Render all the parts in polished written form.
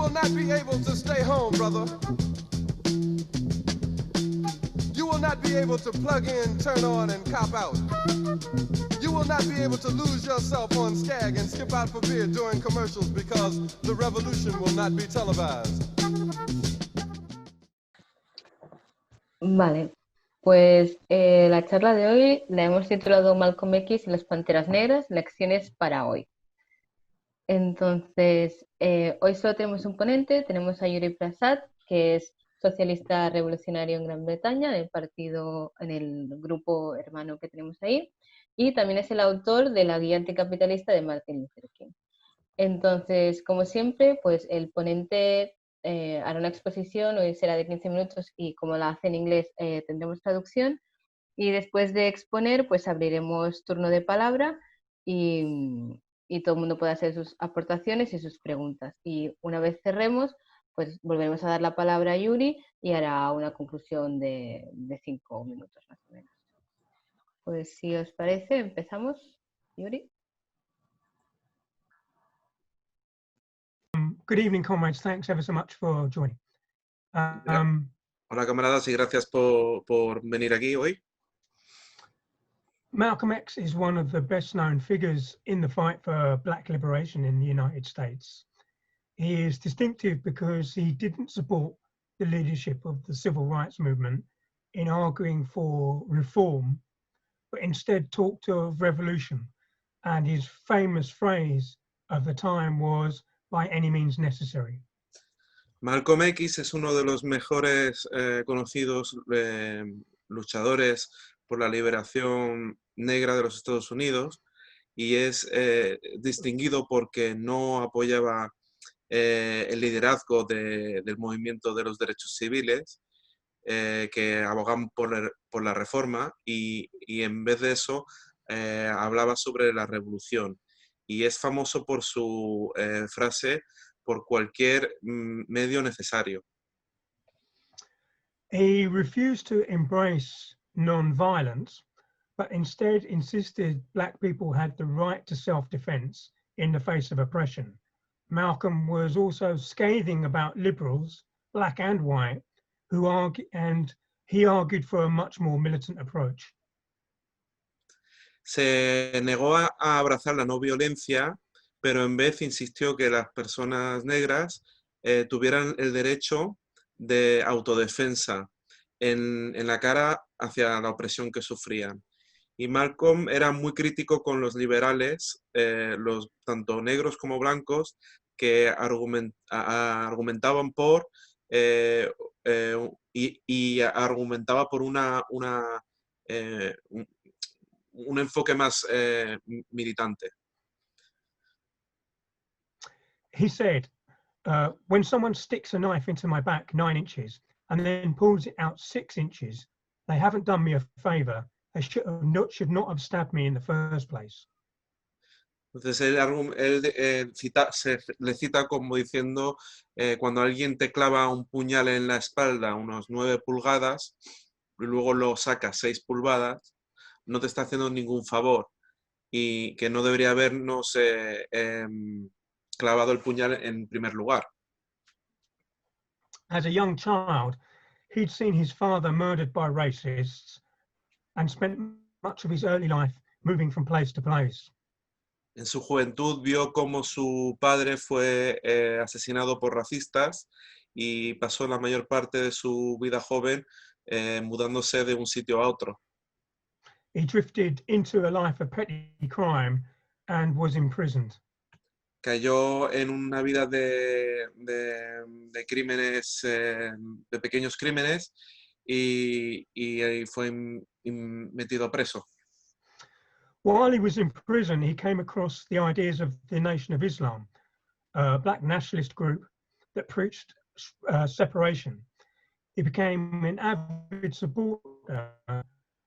will not be able to stay home, brother. You will not be able to plug in, turn on, and cop out. You will not be able to lose yourself on Skag and skip out for beer during commercials because the revolution will not be televised. Vale, pues la charla de hoy la hemos titulado Malcolm X y las Panteras Negras, lecciones para hoy. Entonces, hoy solo tenemos un ponente, tenemos a Yuri Prasad, que es socialista revolucionario en Gran Bretaña, del partido, en el grupo hermano que tenemos ahí, y también es el autor de la guía anticapitalista de Martin Luther King. Entonces, como siempre, pues el ponente hará una exposición, hoy será de 15 minutos y como la hace en inglés tendremos traducción, y después de exponer pues abriremos turno de palabra y todo el mundo puede hacer sus aportaciones y sus preguntas. Y una vez cerremos, pues volveremos a dar la palabra a Yuri y hará una conclusión de 5 minutos más o menos. Pues si os parece, empezamos. Yuri. Good evening, comrades. Thanks ever so much for joining. Hola, camaradas, y gracias por venir aquí hoy. Malcolm X is one of the best known figures in the fight for black liberation in the United States. He is distinctive because he didn't support the leadership of the civil rights movement in arguing for reform, but instead talked of revolution. And his famous phrase of the time was, by any means necessary. Malcolm X es uno de los mejores conocidos luchadores por la liberación negra de los Estados Unidos y es distinguido porque no apoyaba el liderazgo del movimiento de los derechos civiles que abogaban por la reforma y en vez de eso hablaba sobre la revolución. Y es famoso por su frase, por cualquier medio necesario. He refused to embrace non-violence, but instead insisted black people had the right to self-defense in the face of oppression. Malcolm was also scathing about liberals, black and white, he argued for a much more militant approach. Se negó a abrazar la no violencia, pero en vez insistió que las personas negras tuvieran el derecho de autodefensa en la cara hacia la opresión que sufrían. Y Malcolm era muy crítico con los liberales, tanto negros como blancos, que argumentaban por y argumentaba por un enfoque más militante. He said, when someone sticks a knife into my back 9 inches and then pulls it out 6 inches, they haven't done me a favor. They should not have stabbed me in the first place. Entonces él le cita como diciendo, cuando alguien te clava un puñal en la espalda unos 9 pulgadas y luego lo saca 6 pulgadas, no te está haciendo ningún favor y que no debería habernos clavado el puñal en primer lugar. As a young child, he'd seen his father murdered by racists and spent much of his early life moving from place to place. En su juventud vio cómo su padre fue asesinado por racistas y pasó la mayor parte de su vida joven mudándose de un sitio a otro. He drifted into a life of petty crime and was imprisoned. Cayó en una vida de crímenes, de pequeños crímenes y fue metido preso. While he was in prison, he came across the ideas of the Nation of Islam, a black nationalist group that preached separation. He became an avid supporter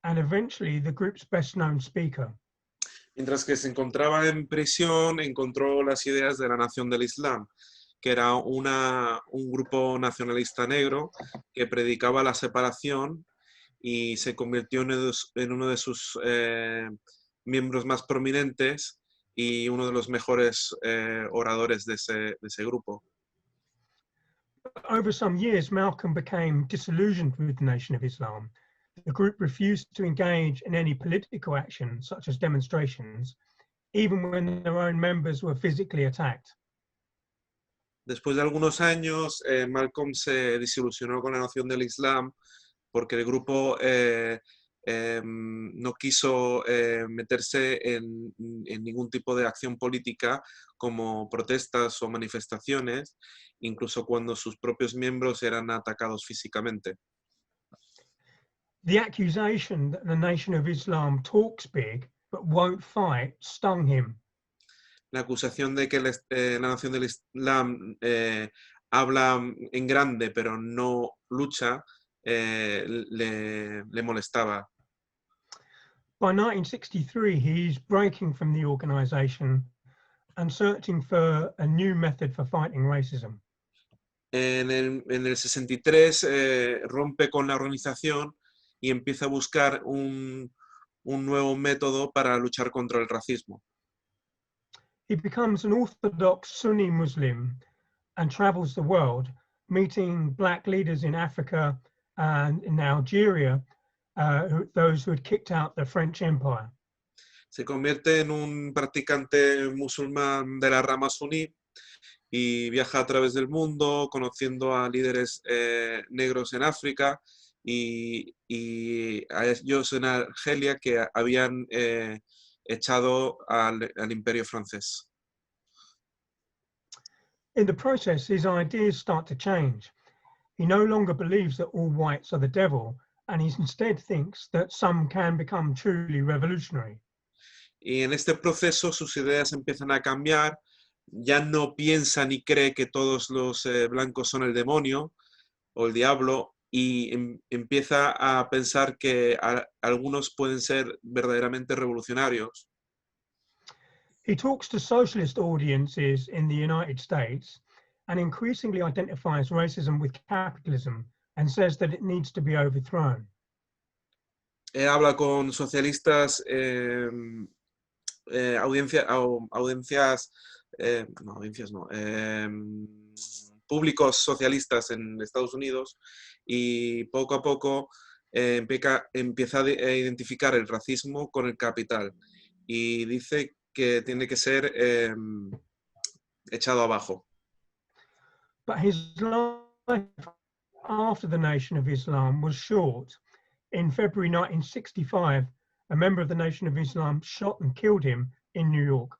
and eventually the group's best-known speaker. Mientras que se encontraba en prisión, encontró las ideas de la Nación del Islam, que era un grupo nacionalista negro que predicaba la separación y se convirtió en uno de sus miembros más prominentes y uno de los mejores oradores de ese grupo. over some years, Malcolm became disillusioned with the Nation of Islam. The group refused to engage in any political action, such as demonstrations, even when their own members were physically attacked. Después de algunos años, Malcolm se desilusionó con la Nación del Islam porque el grupo no quiso meterse en ningún tipo de acción política como protestas o manifestaciones, incluso cuando sus propios miembros eran atacados físicamente. The accusation that the Nation of Islam talks big but won't fight stung him. La acusación de que la Nación del Islam habla en grande pero no lucha le molestaba. By 1963, he's breaking from the organization and searching for a new method for fighting racism. En el 63 rompe con la organización y empieza a buscar un nuevo método para luchar contra el racismo. He becomes an Orthodox Sunni Muslim and travels the world, meeting black leaders in Africa and in Algeria, those who had kicked out the French Empire. Se convierte en un practicante musulmán de la rama suní y viaja a través del mundo conociendo a líderes negros en África y a ellos en Argelia que habían echado al imperio francés. In the process, his ideas start to change. He no longer believes that all whites are the devil, and he instead thinks that some can become truly revolutionary. Y en este proceso sus ideas empiezan a cambiar, ya no piensa ni cree que todos los blancos son el demonio o el diablo, y empieza a pensar que algunos pueden ser verdaderamente revolucionarios. He talks to socialist audiences in the United States and increasingly identifies racism with capitalism and says that it needs to be overthrown. Habla con socialistas, públicos socialistas en Estados Unidos y poco a poco empieza a identificar el racismo con el capital y dice que tiene que ser echado abajo. But his life after the Nation of Islam was short. In February 1965, a member of the Nation of Islam shot and killed him in New York.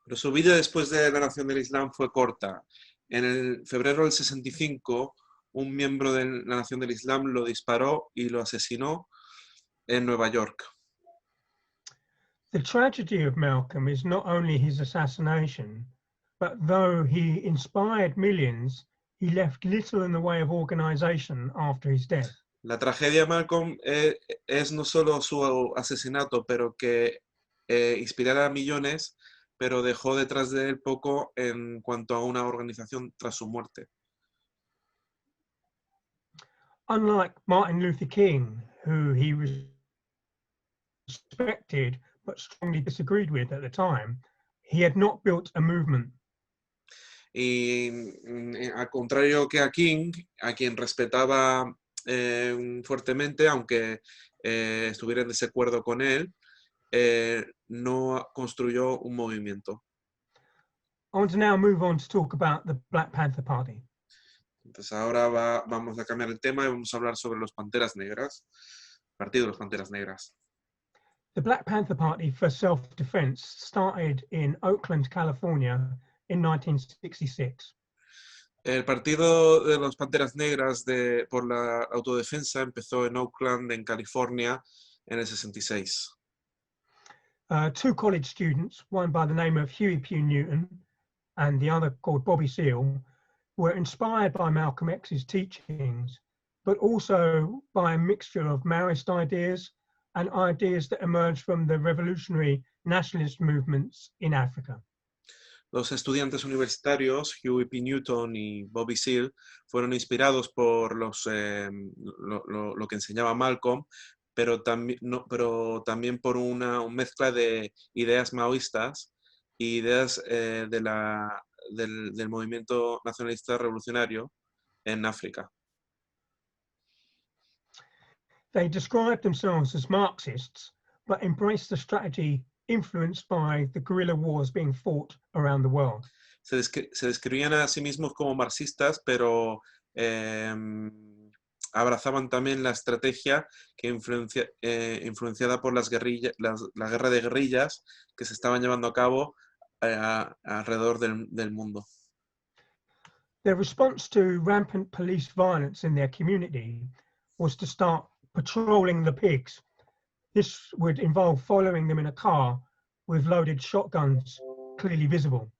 Pero su vida después de la Nación del Islam fue corta. En el febrero del 65, un miembro de la Nación del Islam lo disparó y lo asesinó en Nueva York. The tragedy of Malcolm is not only his assassination, but though he inspired millions, he left little in the way of organization after his death. La tragedia de Malcolm es no solo su asesinato, pero que inspirara a millones, pero dejó detrás de él poco en cuanto a una organización tras su muerte. Unlike Martin Luther King, who he respected but strongly disagreed with at the time, he had not built a movement. Y al contrario que a King, a quien respetaba fuertemente, aunque estuviera en desacuerdo con él, no construyó un movimiento. I want to now move on to talk about the Black Panther Party. Entonces ahora vamos a cambiar el tema y vamos a hablar sobre los Panteras Negras, Partido de los Panteras Negras. The Black Panther Party for Self-Defense started in Oakland, California in 1966. El Partido de los Panteras Negras por la Autodefensa empezó en Oakland, en California, en el 66. Two college students, one by the name of Huey P. Newton and the other called Bobby Seale, were inspired by Malcolm X's teachings, but also by a mixture of Maoist ideas and ideas that emerged from the revolutionary nationalist movements in Africa. Los estudiantes universitarios, Huey P. Newton y Bobby Seale, fueron inspirados por lo que enseñaba Malcolm, pero también por una mezcla de ideas maoístas y ideas del movimiento nacionalista revolucionario en África. They described themselves as Marxists, but embraced the strategy influenced by the guerrilla wars being fought around the world. Se describían a sí mismos como marxistas, pero abrazaban también la estrategia que influenciada por las la guerra de guerrillas que se estaban llevando a cabo alrededor del mundo. Their response to rampant police violence in their community was to start patrolling the pigs. This would involve following them in a car with loaded shotguns clearly visible.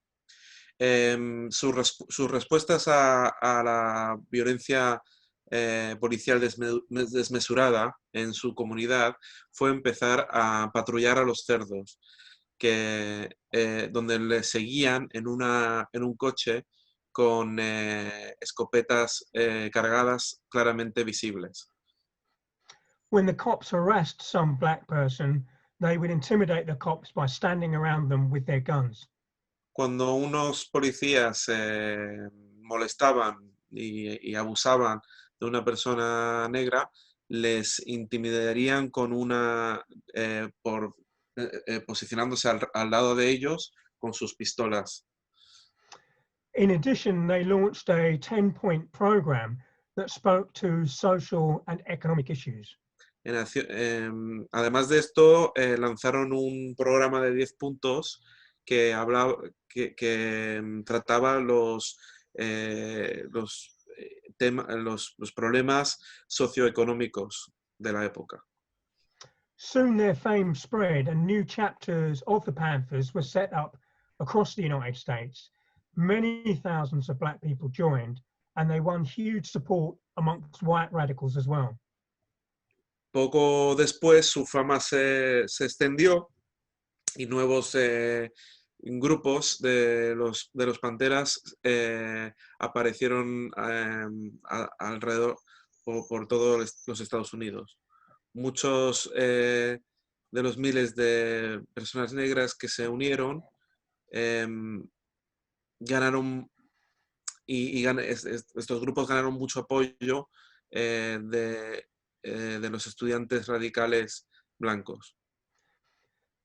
Sus respuestas a la violencia policial desmesurada en su comunidad fue empezar a patrullar a los cerdos, donde le seguían en un coche con escopetas cargadas claramente visibles. When the cops harassed some black person, they would intimidate the cops by standing around them with their guns. Cuando unos policías molestaban y abusaban de una persona negra, les intimidarían con posicionándose al lado de ellos con sus pistolas. In addition, they launched a 10-point program that spoke to social and economic issues. Además de esto, lanzaron un programa de 10 puntos que trataba los problemas socioeconómicos de la época. Soon their fame spread and new chapters of the Panthers were set up across the United States. Many thousands of black people joined, and they won huge support amongst white radicals as well. Poco después su fama se extendió y nuevos grupos de los Panteras aparecieron alrededor por todos los Estados Unidos. Muchos de los miles de personas negras que se unieron ganaron estos grupos ganaron mucho apoyo de los estudiantes radicales blancos.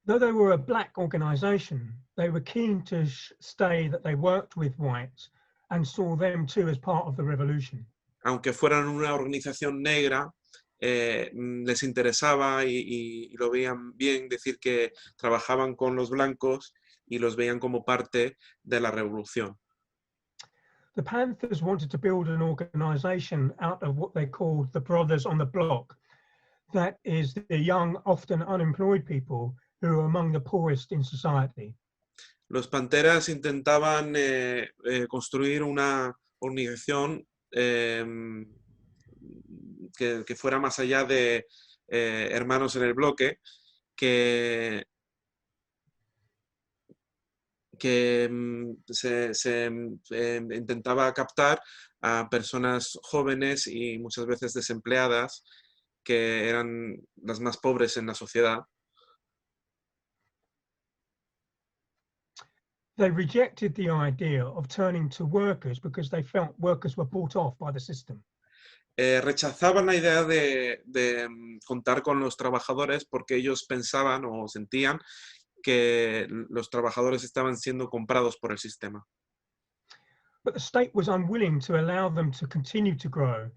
Though they were a black organization, they were keen to stay that they worked with whites and saw them too as part of the revolution. Aunque fueran una organización negra, les interesaba y lo veían bien decir que trabajaban con los blancos y los veían como parte de la revolución. The Panthers wanted to build an organization out of what they called the Brothers on the Block. That is the young, often unemployed people who are among the poorest in society. Los Panteras intentaban construir una organización que fuera más allá de hermanos en el bloque, que se intentaba captar a personas jóvenes y muchas veces desempleadas, que eran las más pobres en la sociedad. They rejected the idea of turning to workers because they felt workers were bought off by the system. Rechazaban la idea de contar con los trabajadores porque ellos pensaban o sentían que los trabajadores estaban siendo comprados por el sistema. But the state was unwilling to allow them to continue to grow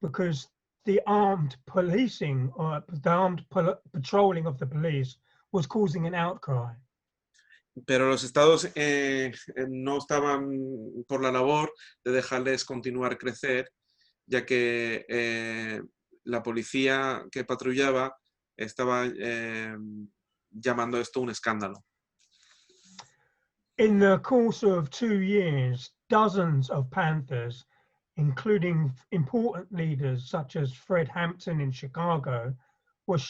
because the armed policing or the armed patrolling of the police was causing an outcry. Pero los estados no estaban por la labor de dejarles continuar crecer, ya que la policía que patrullaba estaba llamando esto un escándalo. In the course of 2 years, dozens of Panthers, including important leaders such as Fred Hampton in Chicago, were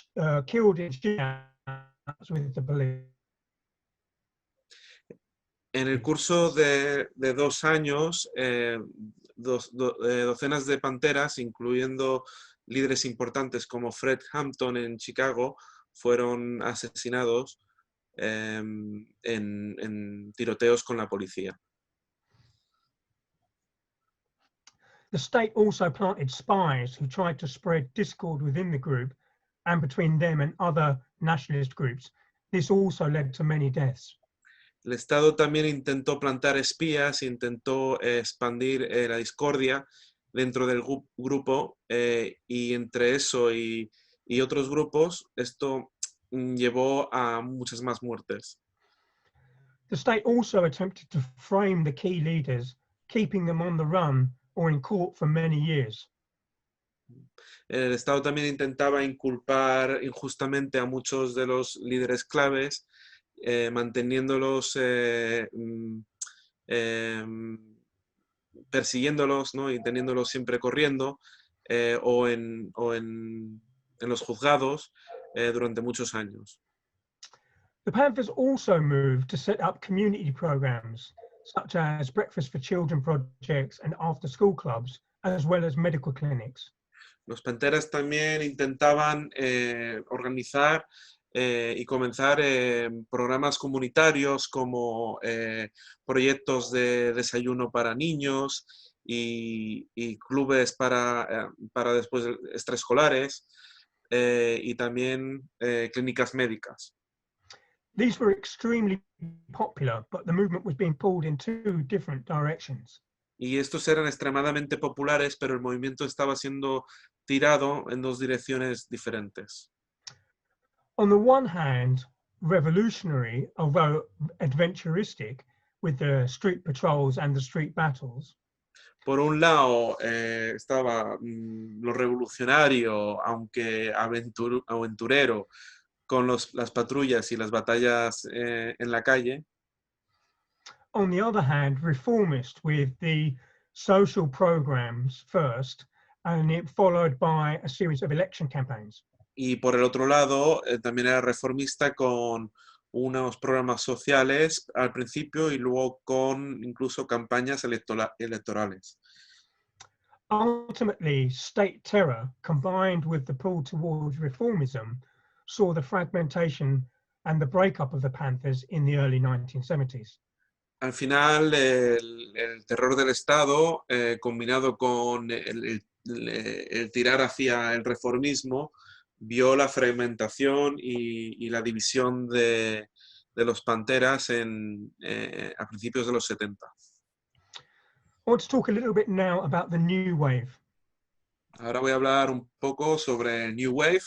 killed in shootouts with the police. En el curso de 2 años, docenas de panteras, incluyendo líderes importantes como Fred Hampton en Chicago, fueron asesinados en tiroteos con la policía. The state also planted spies who tried to spread discord within the group and between them and other nationalist groups. This also led to many deaths. El Estado también intentó plantar espías, intentó expandir la discordia dentro del grupo y entre eso y otros grupos, esto llevó a muchas más muertes. The state also attempted to frame the key leaders, keeping them on the run or in court for many years. El Estado también intentaba inculpar injustamente a muchos de los líderes claves, manteniéndolos, persiguiéndolos, ¿no? Y teniéndolos siempre corriendo o en los juzgados durante muchos años. The Panthers also moved to set up community programs such as Breakfast for Children projects and after-school clubs, as well as medical clinics. Los Panteras también intentaban organizar y comenzar programas comunitarios como proyectos de desayuno para niños y clubes para después extraescolares y también clínicas médicas. These were extremely popular, but the movement was being pulled in two different directions. Y estos eran extremadamente populares, pero el movimiento estaba siendo tirado en dos direcciones diferentes. On the one hand, revolutionary, although adventuristic, with the street patrols and the street battles. Por un lado estaba lo revolucionario, aunque aventurero, con las patrullas y las batallas en la calle. On the other hand, reformist with the social programs first, and it followed by a series of election campaigns. Y por el otro lado, también era reformista con unos programas sociales al principio y luego con incluso campañas electorales. Ultimately, state terror, combined with the pull towards reformism, saw the fragmentation and the breakup of the Panthers in the early 1970s. Al final, el terror del Estado, combinado con el tirar hacia el reformismo, vio la fragmentación y la división de los Panteras a principios de los 70. I want to talk a little bit now about the new wave. Ahora voy a hablar un poco sobre New Wave.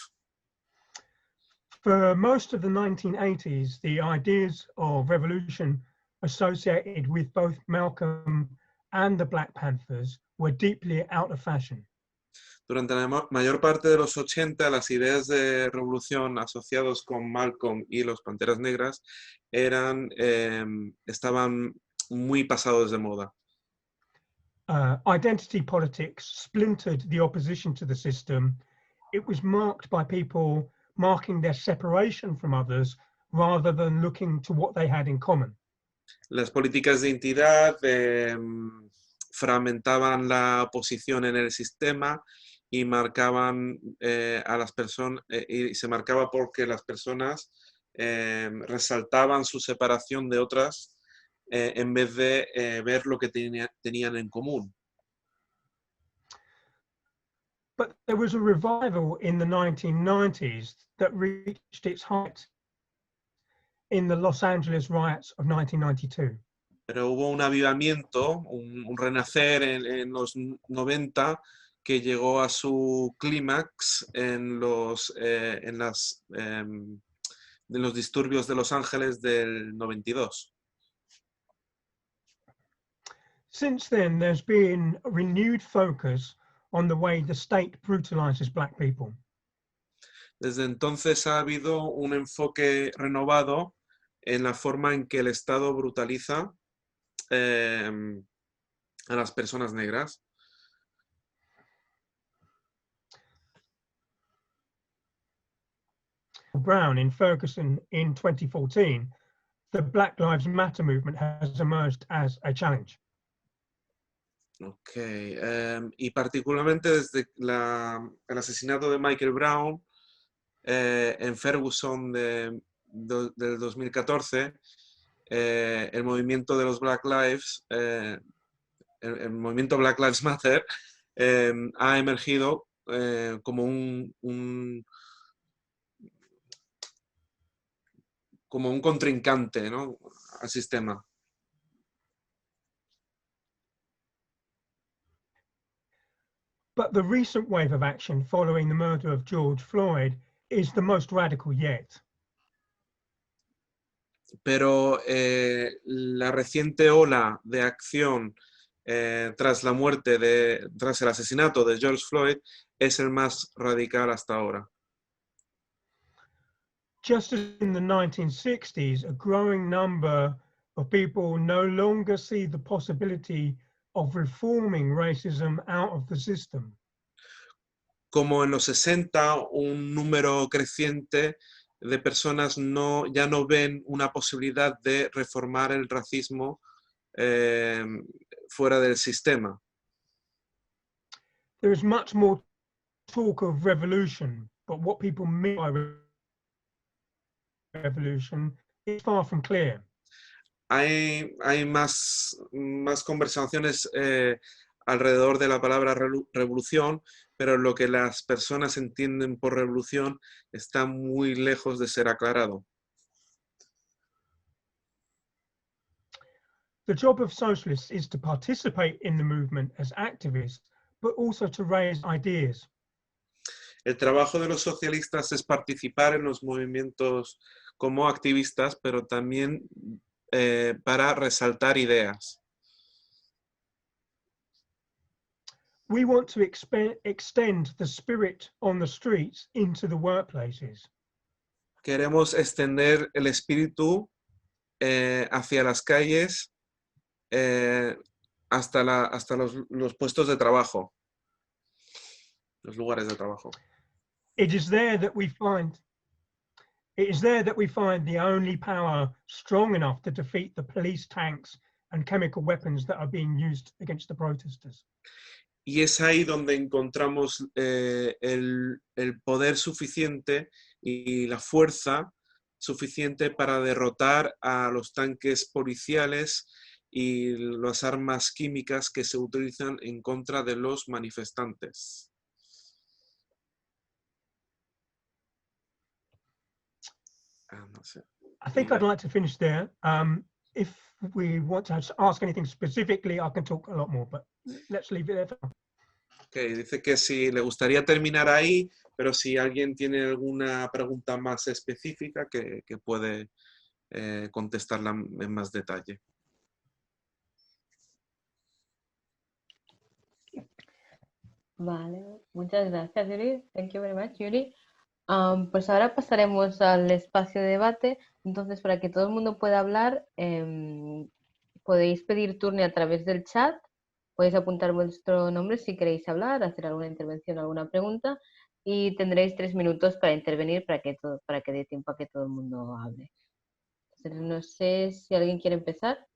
For most of the 1980s, the ideas of revolution associated with both Malcolm and the Black Panthers were deeply out of fashion. Durante la mayor parte de los 80, las ideas de revolución asociados con Malcolm y los Panteras Negras estaban muy pasados de moda. Identity politics splintered the opposition to the system. It was marked by people marking their separation from others rather than looking to what they had in common. Las políticas de identidad fragmentaban la oposición en el sistema y marcaban a las personas y se marcaba porque las personas resaltaban su separación de otras en vez de ver lo que tenían en común. But there was a revival in the 1990s that reached its height in the Los Angeles riots of 1992. Pero hubo un avivamiento, un renacer en los 90 que llegó a su clímax en los disturbios de Los Ángeles del 92. Since then, there's been a renewed focus on the way the state brutalizes Black people. Desde entonces ha habido un enfoque renovado en la forma en que el Estado brutaliza a las personas negras. Brown in Ferguson in 2014, the Black Lives Matter movement has emerged as a challenge. Okay. Y particularmente desde el asesinato de Michael Brown en Ferguson del 2014, el movimiento de los Black Lives, el movimiento Black Lives Matter ha emergido como como un contrincante, ¿no?, al sistema. But the recent wave of action following the murder of George Floyd is the most radical yet. Pero la reciente ola de acción tras el asesinato de George Floyd es el más radical hasta ahora. Just as in the 1960s, a growing number of people no longer see the possibility of reforming racism out of the system. Como en los 60, un número creciente de personas ya no ven una posibilidad de reformar el racismo fuera del sistema. There is much more talk of revolution, but what people mean by revolution is far from clear. Hay más conversaciones alrededor de la palabra revolución, pero lo que las personas entienden por revolución está muy lejos de ser aclarado. The job of socialists is to participate in the movement as activists, but also to raise ideas. El trabajo de los socialistas es participar en los movimientos como activistas, pero también para resaltar ideas. We want to extend the spirit on the streets into the workplaces. Queremos extender el espíritu hacia las calles hasta los puestos de trabajo, los lugares de trabajo. It is there that we find the only power strong enough to defeat the police tanks and chemical weapons that are being used against the protesters. Y es ahí donde encontramos el poder suficiente y la fuerza suficiente para derrotar a los tanques policiales y las armas químicas que se utilizan en contra de los manifestantes. No sé. I think I'd like to finish there. If we want to ask anything specifically, I can talk a lot more, but let's leave it there for now. Okay, dice que si le gustaría terminar ahí, pero si alguien tiene alguna pregunta más específica que puede contestarla en más detalle. Vale, muchas gracias, Yuri. Thank you very much, Yuri. Pues ahora pasaremos al espacio de debate. Entonces, para que todo el mundo pueda hablar, podéis pedir turno a través del chat. Podéis apuntar vuestro nombre si queréis hablar, hacer alguna intervención, alguna pregunta. Y tendréis 3 minutos para intervenir para que dé tiempo a que todo el mundo hable. Entonces, no sé si alguien quiere empezar.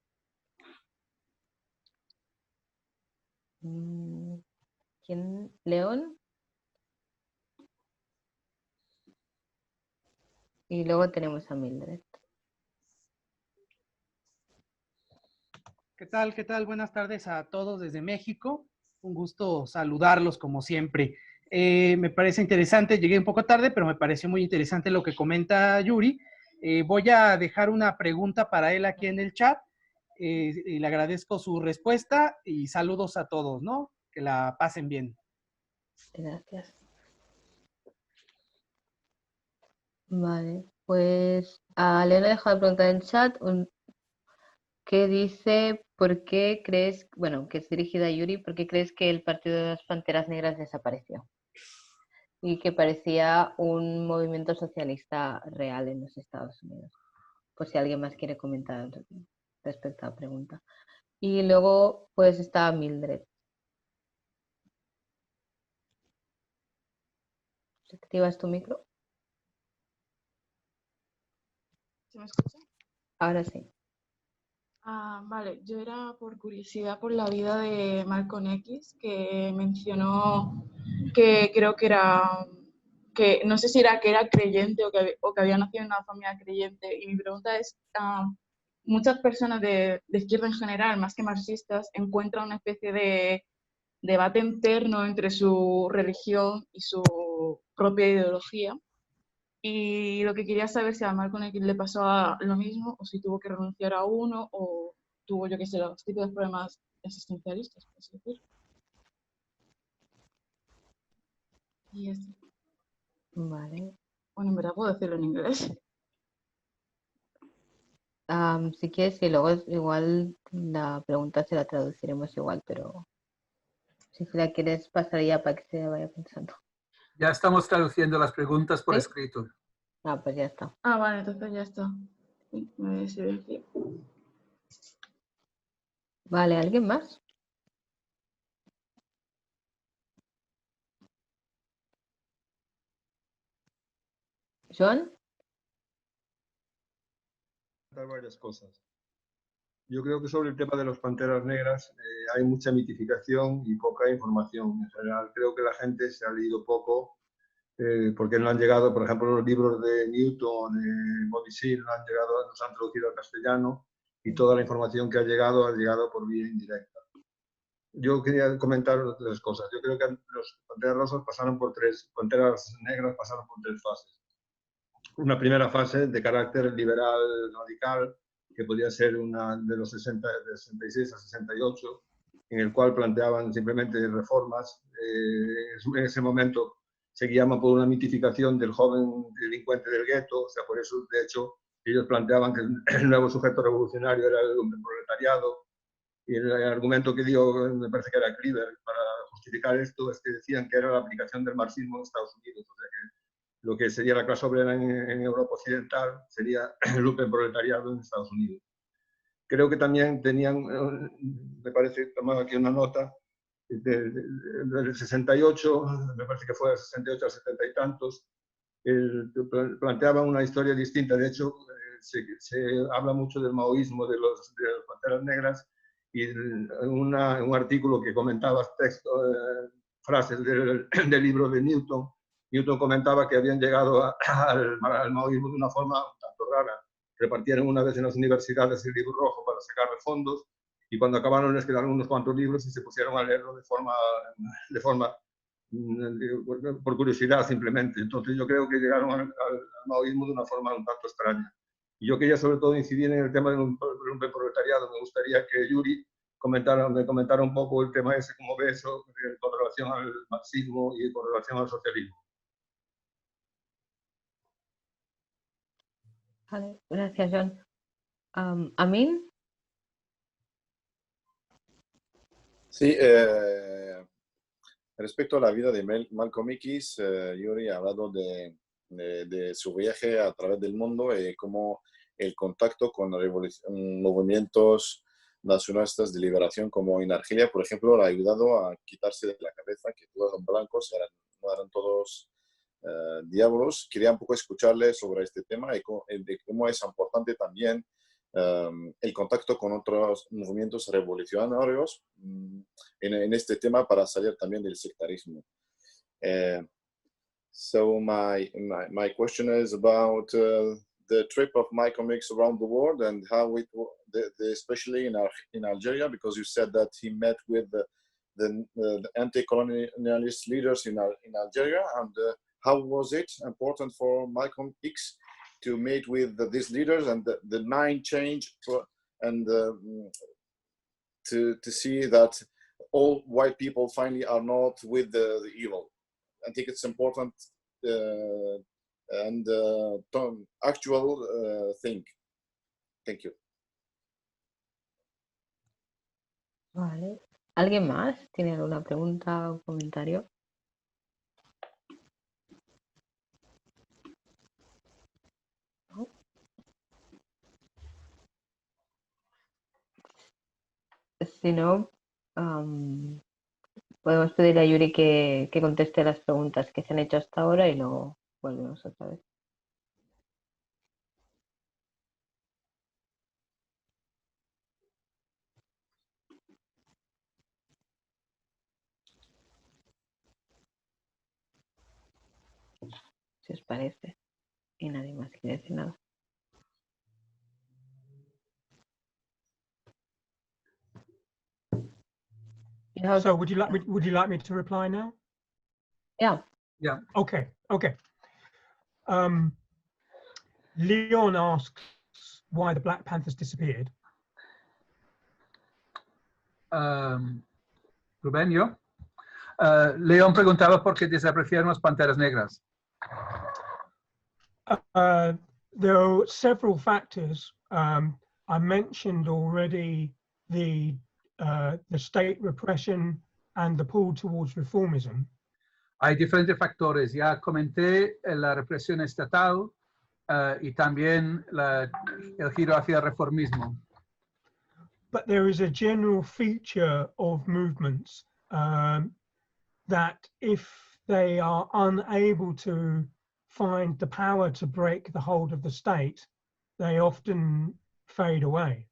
¿Quién? ¿León? Y luego tenemos a Mildred. ¿Qué tal? ¿Qué tal? Buenas tardes a todos desde México. Un gusto saludarlos como siempre. Me parece interesante, llegué un poco tarde, pero me pareció muy interesante lo que comenta Yuri. Voy a dejar una pregunta para él aquí en el chat y le agradezco su respuesta y saludos a todos, ¿no? Que la pasen bien. Gracias. Vale, pues a Leona dejo la pregunta en el chat que dice, ¿por qué crees, bueno, que es dirigida a Yuri, ¿por qué crees que el Partido de las Panteras Negras desapareció? Y que parecía un movimiento socialista real en los Estados Unidos. Por si alguien más quiere comentar respecto a la pregunta. Y luego, pues está Mildred. ¿Activas tu micro? ¿Se me escucha? Ahora sí. Vale, yo era por curiosidad por la vida de Malcolm X, que mencionó que creo que era, que no sé si era que era creyente o que había nacido en una familia creyente. Y mi pregunta es, muchas personas de izquierda en general, más que marxistas, encuentran una especie de debate interno entre su religión y su propia ideología. Y lo que quería saber si a Malcolm X le pasó lo mismo, o si tuvo que renunciar a uno, o tuvo, yo qué sé, los típicos problemas existencialistas, por así decirlo. Y eso. Vale. Bueno, en verdad puedo decirlo en inglés. Si quieres, y luego igual la pregunta se la traduciremos igual, pero si la quieres pasar ya para que se vaya pensando. Ya estamos traduciendo las preguntas por ¿Sí? escrito. Ah, pues ya está. Ah, vale, entonces ya está. Sí, me voy a silenciar. Vale, ¿alguien más? ¿Joan? Varias cosas. Yo creo que sobre el tema de las panteras negras hay mucha mitificación y poca información. En general, creo que la gente se ha leído poco porque no han llegado, por ejemplo, los libros de Newton, de Bobby Seale, no han llegado, no se han traducido al castellano y toda la información que ha llegado por vía indirecta. Yo quería comentar tres cosas. Yo creo que los panteras rosas panteras negras pasaron por tres fases. Una primera fase de carácter liberal radical, que podía ser una de los 66 a 68, en el cual planteaban simplemente reformas. En ese momento se guiaban por una mitificación del joven delincuente del gueto, o sea, por eso, de hecho, ellos planteaban que el nuevo sujeto revolucionario era el proletariado, y el argumento que dio, me parece que era Cleaver, para justificar esto, es que decían que era la aplicación del marxismo en Estados Unidos, o sea que lo que sería la clase obrera en Europa Occidental sería el proletariado en Estados Unidos. Creo que también tenían, me parece, tomado aquí una nota, del 68, me parece que fue del 68 al 70 y tantos, planteaban una historia distinta. De hecho, se habla mucho del maoísmo, de las panteras negras, y en un artículo que comentaba frases del libro de Newton, Newton comentaba que habían llegado al maoísmo de una forma un tanto rara. Repartieron una vez en las universidades el libro rojo para sacar fondos, y cuando acabaron les quedaron unos cuantos libros y se pusieron a leerlo de forma por curiosidad simplemente. Entonces yo creo que llegaron al maoísmo de una forma un tanto extraña. Y yo quería sobre todo incidir en el tema del proletariado. Me gustaría que Yuri me comentara un poco el tema ese, cómo ve eso con relación al marxismo y con relación al socialismo. Vale, gracias, Joan. Amin. Sí, respecto a la vida de Malcolm X, Yuri ha hablado de su viaje a través del mundo y cómo el contacto con movimientos nacionalistas de liberación como en Argelia, por ejemplo, le ha ayudado a quitarse de la cabeza que todos los blancos no eran todos diablos. Quería un poco escucharle sobre este tema y de cómo es importante también el contacto con otros movimientos revolucionarios en este tema para salir también del sectarismo. So my question is about the trip of Malcolm X around the world and how it, especially in Algeria, because you said that he met with the anti-colonialist leaders in Algeria, and how was it important for Malcolm X to meet with these leaders and the mind change and to see that all white people finally are not with the evil. I think it's important and actual thing. Thank you. Vale. ¿Alguien más tiene alguna pregunta o comentario? ¿No? Si no, podemos pedirle a Yuri que conteste las preguntas que se han hecho hasta ahora y luego volvemos otra vez. Si os parece. Y nadie más quiere decir nada. Yeah. So would you like me to reply now? Yeah. Yeah. Okay. Leon asks why the Black Panthers disappeared. Rubén, yo. León preguntaba por qué desaparecieron las panteras negras. There are several factors. I mentioned already the state repression and the pull towards reformism. Hay diferentes factores. Ya comenté la represión estatal y también el giro hacia el reformismo. But there is a general feature of movements that if they are unable to find the power to break the hold of the state, they often fade away.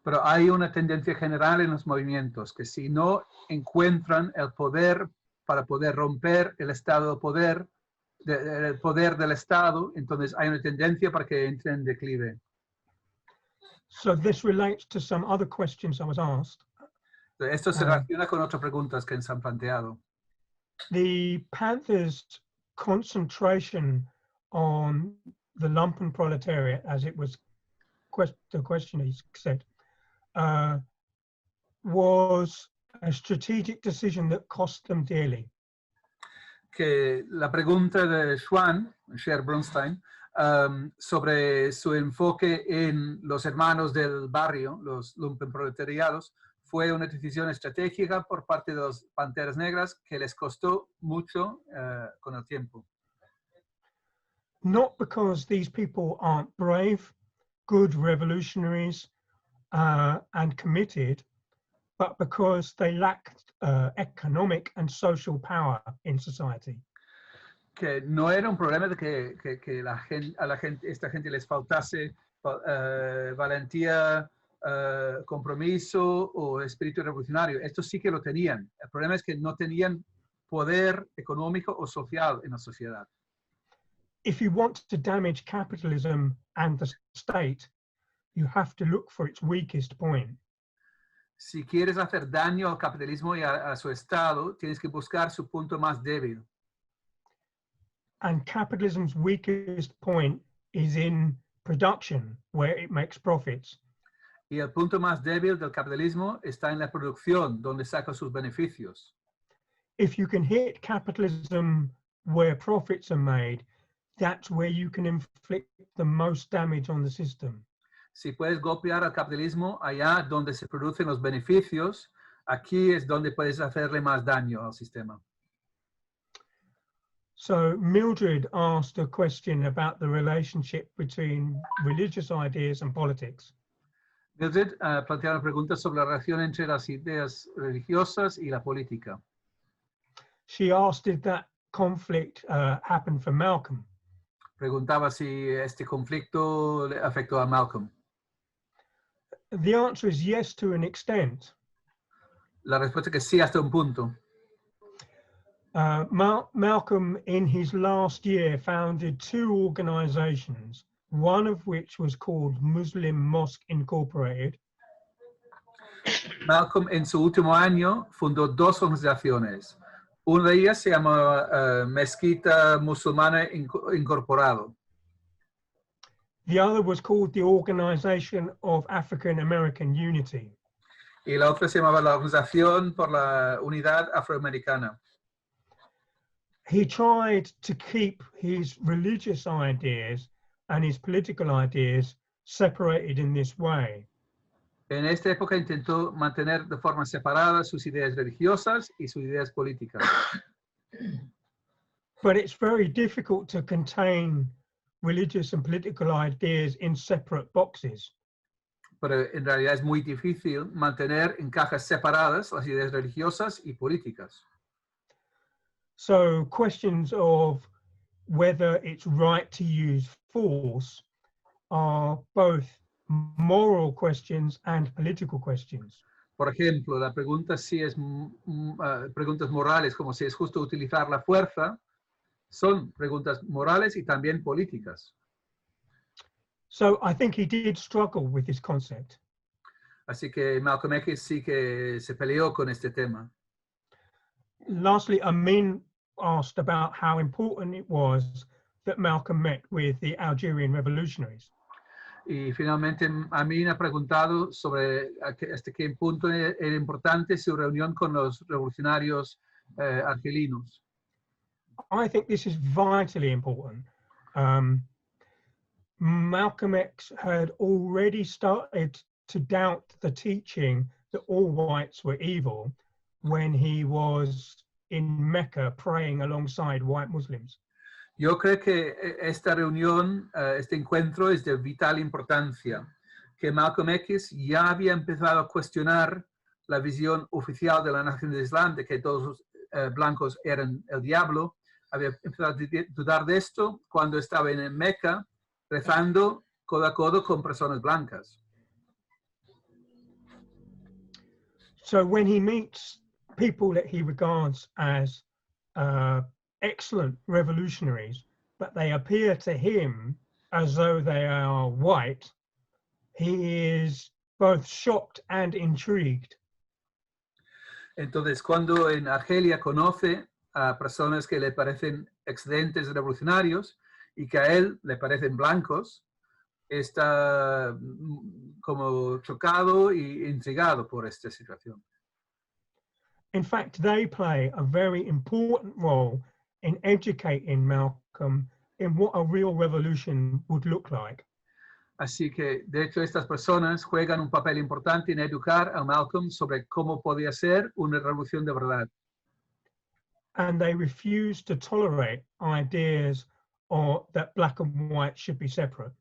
Pero hay una tendencia general en los movimientos que si no encuentran el poder para poder romper el estado de poder, el poder del Estado, entonces hay una tendencia para que entre en declive. So this relates to some other questions I was asked. Esto se relaciona con otras preguntas que se han planteado. The Panthers' concentration on the lumpen proletariat, as it was the question he said, was a strategic decision that cost them dearly. Que la pregunta de Schwan, Cher Bronstein, sobre su enfoque en los hermanos del barrio, los lumpenproletariados, fue una decisión estratégica por parte de los Panteras Negras que les costó mucho con el tiempo. Not because these people aren't brave, good revolutionaries, and committed, but because they lacked economic and social power in society. Que no era un problema de que esta gente les faltase valentía, compromiso o espíritu revolucionario. Esto sí que lo tenían. El problema es que no tenían poder económico o social en la sociedad. If you want to damage capitalism and the state, you have to look for its weakest point. Si quieres hacer daño al capitalismo y a su estado, tienes que buscar su punto más débil. And capitalism's weakest point is in production, where it makes profits. Y el punto más débil del capitalismo está en la producción, donde saca sus beneficios. If you can hit capitalism where profits are made, that's where you can inflict the most damage on the system. Si puedes golpear al capitalismo allá donde se producen los beneficios, aquí es donde puedes hacerle más daño al sistema. So Mildred asked a question about the relationship between religious ideas and politics. Mildred plantea una pregunta sobre la relación entre las ideas religiosas y la política. She asked if that conflict happened for Malcolm. Preguntaba si este conflicto le afectó a Malcolm. The answer is yes, to an extent. La respuesta es que sí, hasta un punto. Malcolm, in his last year, founded two organizations, one of which was called Muslim Mosque Incorporated. Malcolm, en su último año, fundó dos organizaciones. Una de ellas se llama Mezquita Musulmana Incorporado. The other was called the Organization of African American Unity. Y la otra se llamaba la Organización por la Unidad Afroamericana. He tried to keep his religious ideas and his political ideas separated in this way. En esta época intentó mantener de forma separada sus ideas religiosas y sus ideas políticas. But it's very difficult to contain religious and political ideas in separate boxes. Pero en realidad es muy difícil mantener en cajas separadas las ideas religiosas y políticas. So questions of whether it's right to use force are both moral questions and political questions. Por ejemplo, la pregunta si es preguntas morales, como si es justo utilizar la fuerza, son preguntas morales y también políticas. So I think he did struggle with this concept. Así que Malcolm X sí que se peleó con este tema. Lastly, Amin asked about how important it was that Malcolm met with the Algerian revolutionaries. Y finalmente Amin ha preguntado sobre hasta qué punto era importante su reunión con los revolucionarios argelinos. I think this is vitally important. Malcolm X had already started to doubt the teaching that all whites were evil when he was in Mecca praying alongside white Muslims. Yo creo que esta reunión, este encuentro es de vital importancia, que Malcolm X ya había empezado a cuestionar la visión oficial de la nación de Islam, de que todos los blancos eran el diablo. Había empezado a dudar de esto cuando estaba en Meca rezando codo a codo con personas blancas. So when he meets people that he regards as excellent revolutionaries, but they appear to him as though they are white, he is both shocked and intrigued. Entonces, cuando en Argelia conoce a personas que le parecen excelentes revolucionarios y que a él le parecen blancos, está como chocado y intrigado por esta situación. In fact, they play a very important role in educating Malcolm in what a real revolution would look like. Así que, de hecho, estas personas juegan un papel importante en educar a Malcolm sobre cómo podía ser una revolución de verdad. And they refuse to tolerate ideas or that black and white should be separate.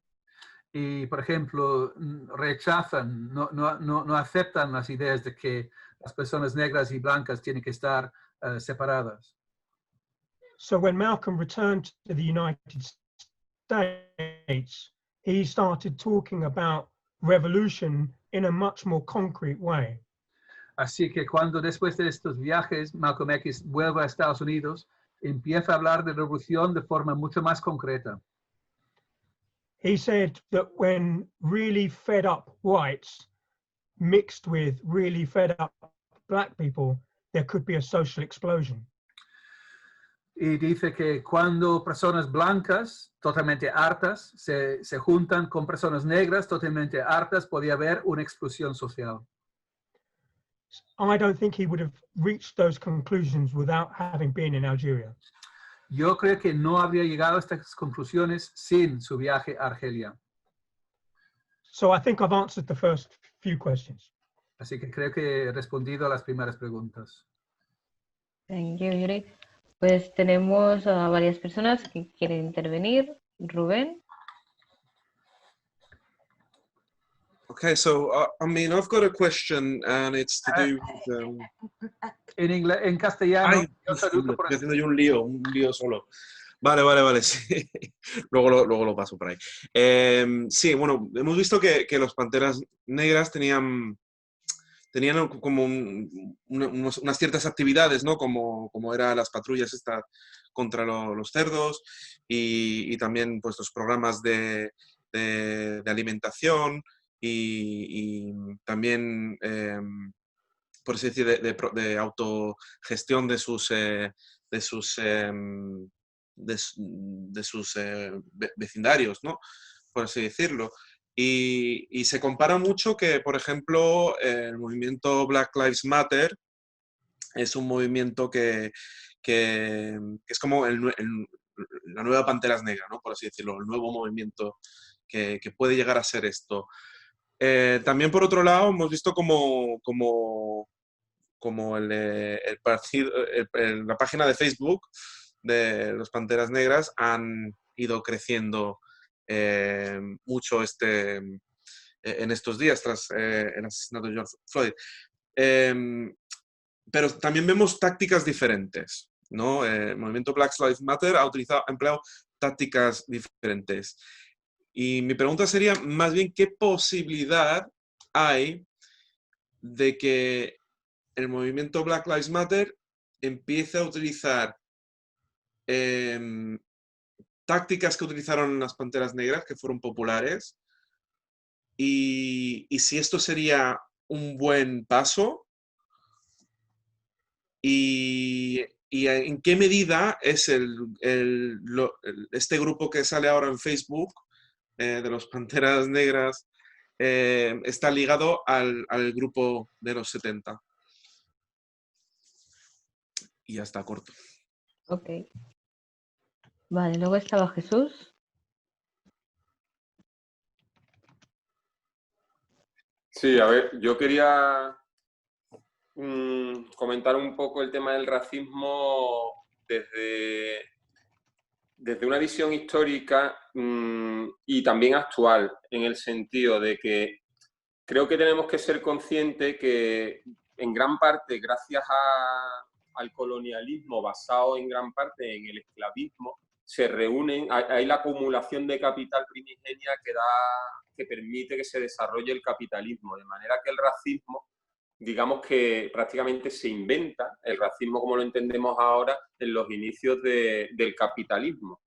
Y, por ejemplo, rechazan, no aceptan las ideas de que las personas negras y blancas tienen que estar separadas. So when Malcolm returned to the United States, he started talking about revolution in a much more concrete way. Así que cuando después de estos viajes Malcolm X vuelve a Estados Unidos, empieza a hablar de revolución de forma mucho más concreta. He said that when really fed up whites mixed with really fed up black people, there could be a social explosion. Y dice que cuando personas blancas totalmente hartas se juntan con personas negras totalmente hartas, podía haber una explosión social. I don't think he would have reached those conclusions without having been in Algeria. Yo creo que no habría llegado a estas conclusiones sin su viaje a Argelia. So I think I've answered the first few questions. Así que creo que he respondido a las primeras preguntas. Thank you, Yuri. Pues tenemos a varias personas que quieren intervenir. Rubén. Okay, so I mean, I've got a question, and it's to do with. En inglés, en castellano. Ay, estoy haciendo yo un lío solo. Vale, sí. Luego lo paso por ahí. Sí, bueno, hemos visto que los Panteras Negras tenían como unas ciertas actividades, ¿no? Como eran las patrullas estas contra los cerdos y también pues los programas de alimentación y también, por así decir, de autogestión de sus vecindarios, ¿no? Por así decirlo. Y se compara mucho que, por ejemplo, el movimiento Black Lives Matter es un movimiento que es como la nueva Panteras Negras, ¿no? Por así decirlo, el nuevo movimiento que puede llegar a ser esto. También, por otro lado, hemos visto como el partido, la página de Facebook de los Panteras Negras han ido creciendo mucho en estos días tras el asesinato de George Floyd. Pero también vemos tácticas diferentes, ¿no? El movimiento Black Lives Matter ha empleado tácticas diferentes. Y mi pregunta sería más bien qué posibilidad hay de que el movimiento Black Lives Matter empiece a utilizar tácticas que utilizaron las Panteras Negras, que fueron populares, y si esto sería un buen paso? ¿Y en qué medida es este grupo que sale ahora en Facebook, de los Panteras Negras, está ligado al grupo de los 70? Y ya está, corto. Ok. Vale, luego estaba Jesús. Sí, a ver, yo quería comentar un poco el tema del racismo desde una visión histórica y también actual, en el sentido de que creo que tenemos que ser conscientes que en gran parte, gracias al colonialismo basado en gran parte en el esclavismo, se reúnen, hay la acumulación de capital primigenia que permite que se desarrolle el capitalismo, de manera que el racismo, digamos que prácticamente se inventa, el racismo como lo entendemos ahora, en los inicios del capitalismo.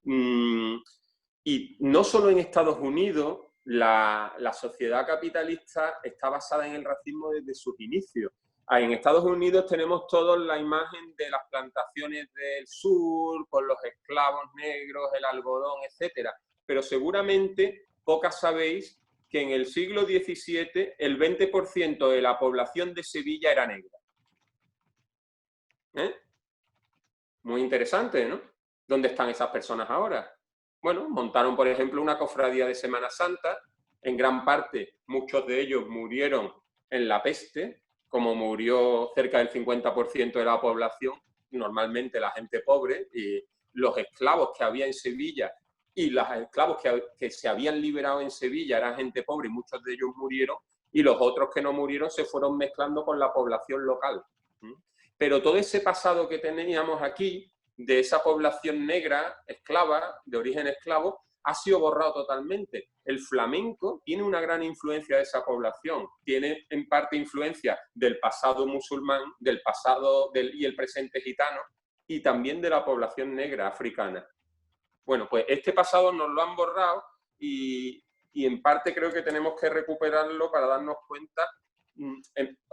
Y no solo en Estados Unidos, la sociedad capitalista está basada en el racismo desde sus inicios. En Estados Unidos tenemos todos la imagen de las plantaciones del sur, con los esclavos negros, el algodón, etc. Pero seguramente pocas sabéis que en el siglo XVII el 20% de la población de Sevilla era negra. Muy interesante, ¿no? ¿Dónde están esas personas ahora? Bueno, montaron, por ejemplo, una cofradía de Semana Santa. En gran parte, muchos de ellos murieron en la peste, como murió cerca del 50% de la población, normalmente la gente pobre, y los esclavos que había en Sevilla y los esclavos que se habían liberado en Sevilla eran gente pobre y muchos de ellos murieron, y los otros que no murieron se fueron mezclando con la población local. Pero todo ese pasado que teníamos aquí, de esa población negra, esclava, de origen esclavo, ha sido borrado totalmente. El flamenco tiene una gran influencia de esa población, tiene en parte influencia del pasado musulmán, del pasado y el presente gitano, y también de la población negra africana. Bueno, pues este pasado nos lo han borrado y en parte creo que tenemos que recuperarlo para darnos cuenta,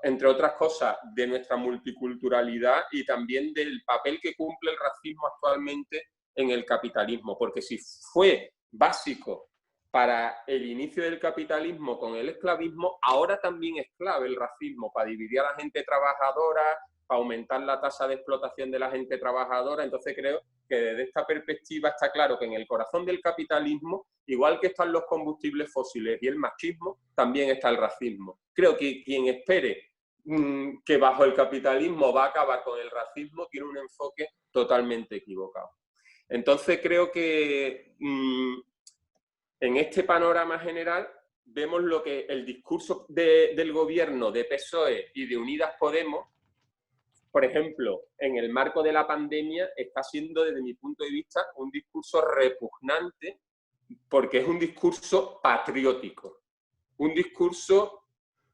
entre otras cosas, de nuestra multiculturalidad y también del papel que cumple el racismo actualmente en el capitalismo. Porque si fue básico para el inicio del capitalismo con el esclavismo, ahora también es clave el racismo para dividir a la gente trabajadora, para aumentar la tasa de explotación de la gente trabajadora. Entonces creo que desde esta perspectiva está claro que en el corazón del capitalismo, igual que están los combustibles fósiles y el machismo, también está el racismo. Creo que quien espere que bajo el capitalismo va a acabar con el racismo tiene un enfoque totalmente equivocado. Entonces creo que en este panorama general vemos lo que el discurso del gobierno de PSOE y de Unidas Podemos, por ejemplo, en el marco de la pandemia, está siendo, desde mi punto de vista, un discurso repugnante, porque es un discurso patriótico, un discurso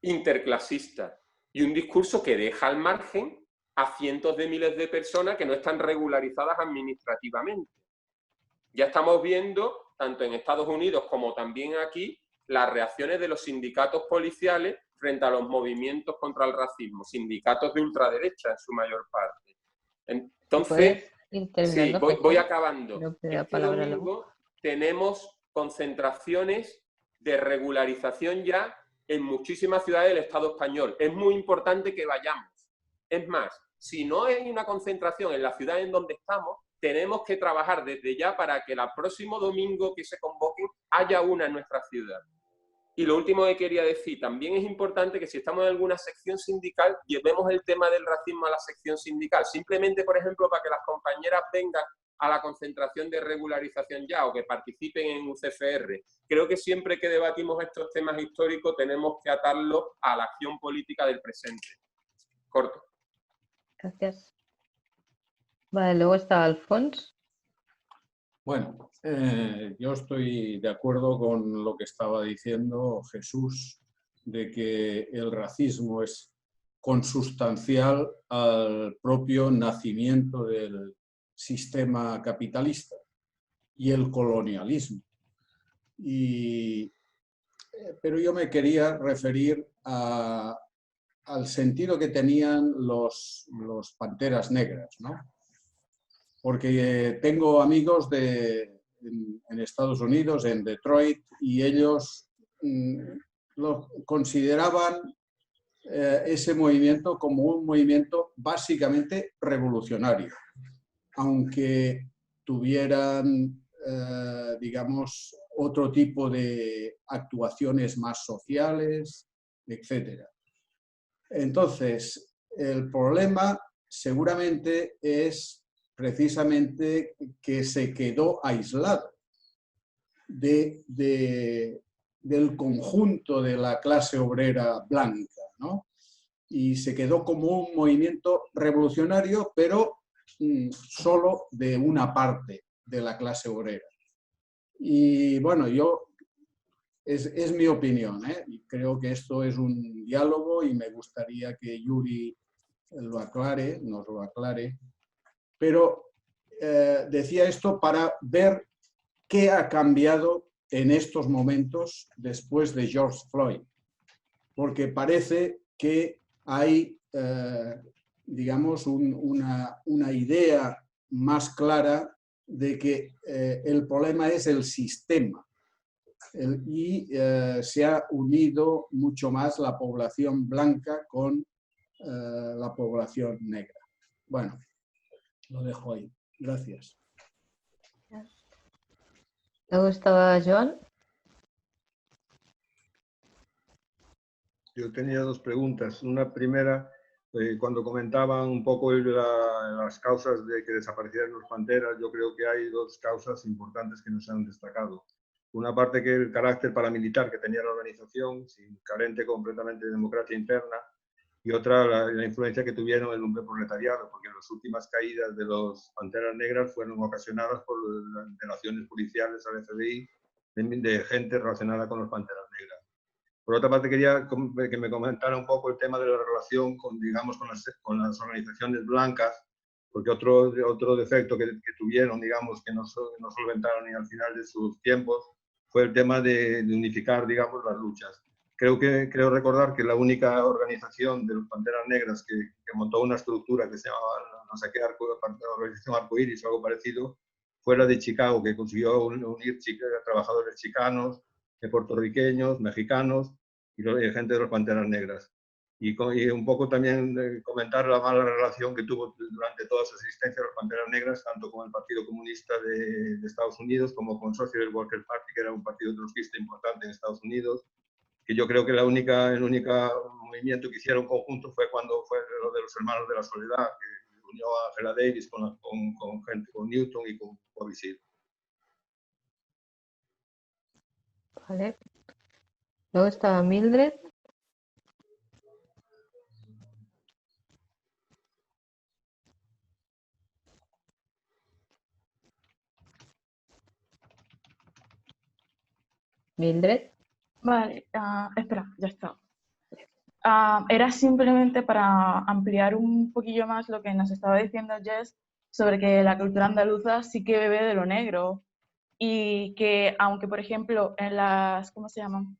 interclasista y un discurso que deja al margen a cientos de miles de personas que no están regularizadas administrativamente. Ya estamos viendo, tanto en Estados Unidos como también aquí, las reacciones de los sindicatos policiales frente a los movimientos contra el racismo, sindicatos de ultraderecha en su mayor parte. Entonces, sí, voy acabando. Este domingo tenemos concentraciones de regularización ya en muchísimas ciudades del Estado español. Es muy importante que vayamos. Es más, si no hay una concentración en la ciudad en donde estamos, tenemos que trabajar desde ya para que el próximo domingo que se convoque haya una en nuestra ciudad. Y lo último que quería decir, también es importante que si estamos en alguna sección sindical, llevemos el tema del racismo a la sección sindical. Simplemente, por ejemplo, para que las compañeras vengan a la concentración de regularización ya o que participen en UCFR. Creo que siempre que debatimos estos temas históricos tenemos que atarlo a la acción política del presente. Corto. Gracias. Vale, luego está Alfons. Bueno, yo estoy de acuerdo con lo que estaba diciendo Jesús, de que el racismo es consustancial al propio nacimiento del sistema capitalista y el colonialismo. Y pero yo me quería referir al sentido que tenían los Panteras Negras, ¿no? Porque tengo amigos en Estados Unidos, en Detroit, y ellos lo consideraban ese movimiento como un movimiento básicamente revolucionario, aunque tuvieran, digamos, otro tipo de actuaciones más sociales, etc. Entonces, el problema seguramente es precisamente que se quedó aislado del conjunto de la clase obrera blanca, ¿no? Y se quedó como un movimiento revolucionario, pero solo de una parte de la clase obrera. Y bueno, es mi opinión, ¿eh? Y creo que esto es un diálogo y me gustaría que Yuri lo aclare, nos lo aclare. Pero decía esto para ver qué ha cambiado en estos momentos después de George Floyd. Porque parece que hay, digamos, una idea más clara de que el problema es el sistema. Y se ha unido mucho más la población blanca con la población negra. Bueno, lo dejo ahí. Gracias. Luego estaba Joan. Yo tenía dos preguntas. Una primera, cuando comentaban un poco las causas de que desaparecieran los panteras, yo creo que hay dos causas importantes que nos han destacado. Una parte que el carácter paramilitar que tenía la organización, carente completamente de democracia interna, y otra la influencia que tuvieron el lumpen proletariado, porque las últimas caídas de los Panteras Negras fueron ocasionadas por las delaciones policiales al FBI de gente relacionada con los Panteras Negras. Por otra parte, quería que me comentara un poco el tema de la relación con, digamos, con las organizaciones blancas, porque otro defecto que tuvieron, digamos, que no solventaron ni al final de sus tiempos, fue el tema de unificar, digamos, las luchas. Creo recordar que la única organización de los Panteras Negras que montó una estructura que se llamaba, no sé qué, organización Arcoíris o algo parecido, fue la de Chicago, que consiguió unir trabajadores chicanos, puertorriqueños, mexicanos y gente de los Panteras Negras. Y un poco también comentar la mala relación que tuvo durante toda su existencia los Panteras Negras, tanto con el Partido Comunista de Estados Unidos como con Social Worker Party, que era un partido trotskista importante en Estados Unidos, que yo creo que el único movimiento que hicieron conjunto fue cuando fue lo de los Hermanos de la Soledad, que unió a Angela Davis con Newton y con Bobby Seale. Vale. Luego estaba Mildred. Mildred. Vale, espera, ya está. Era simplemente para ampliar un poquillo más lo que nos estaba diciendo Jess sobre que la cultura andaluza sí que bebe de lo negro y que aunque, por ejemplo, en las, ¿cómo se llaman?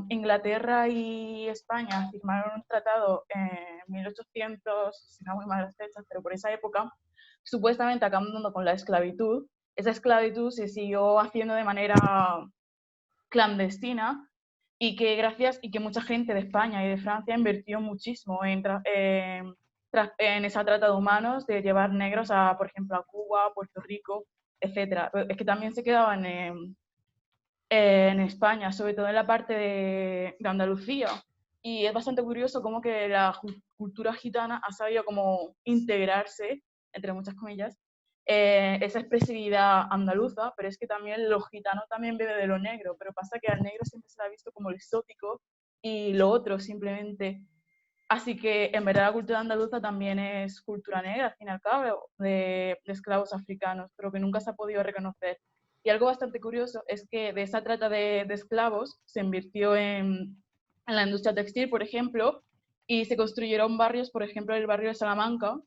Inglaterra y España firmaron un tratado en 1800, si no muy malas fechas, pero por esa época, supuestamente acabando con la esclavitud. Esa esclavitud se siguió haciendo de manera clandestina y que mucha gente de España y de Francia invirtió muchísimo en esa trata de humanos, de llevar negros a, por ejemplo, a Cuba, Puerto Rico, etc. Pero es que también se quedaban en España, sobre todo en la parte de Andalucía. Y es bastante curioso cómo que la cultura gitana ha sabido como integrarse, entre muchas comillas, esa expresividad andaluza, pero es que también los gitanos también beben de lo negro, pero pasa que al negro siempre se le ha visto como lo exótico y lo otro simplemente. Así que en verdad la cultura andaluza también es cultura negra, al fin y al cabo, de esclavos africanos, pero que nunca se ha podido reconocer. Y algo bastante curioso es que de esa trata de esclavos se invirtió en la industria textil, por ejemplo, y se construyeron barrios, por ejemplo, el barrio de Salamanca,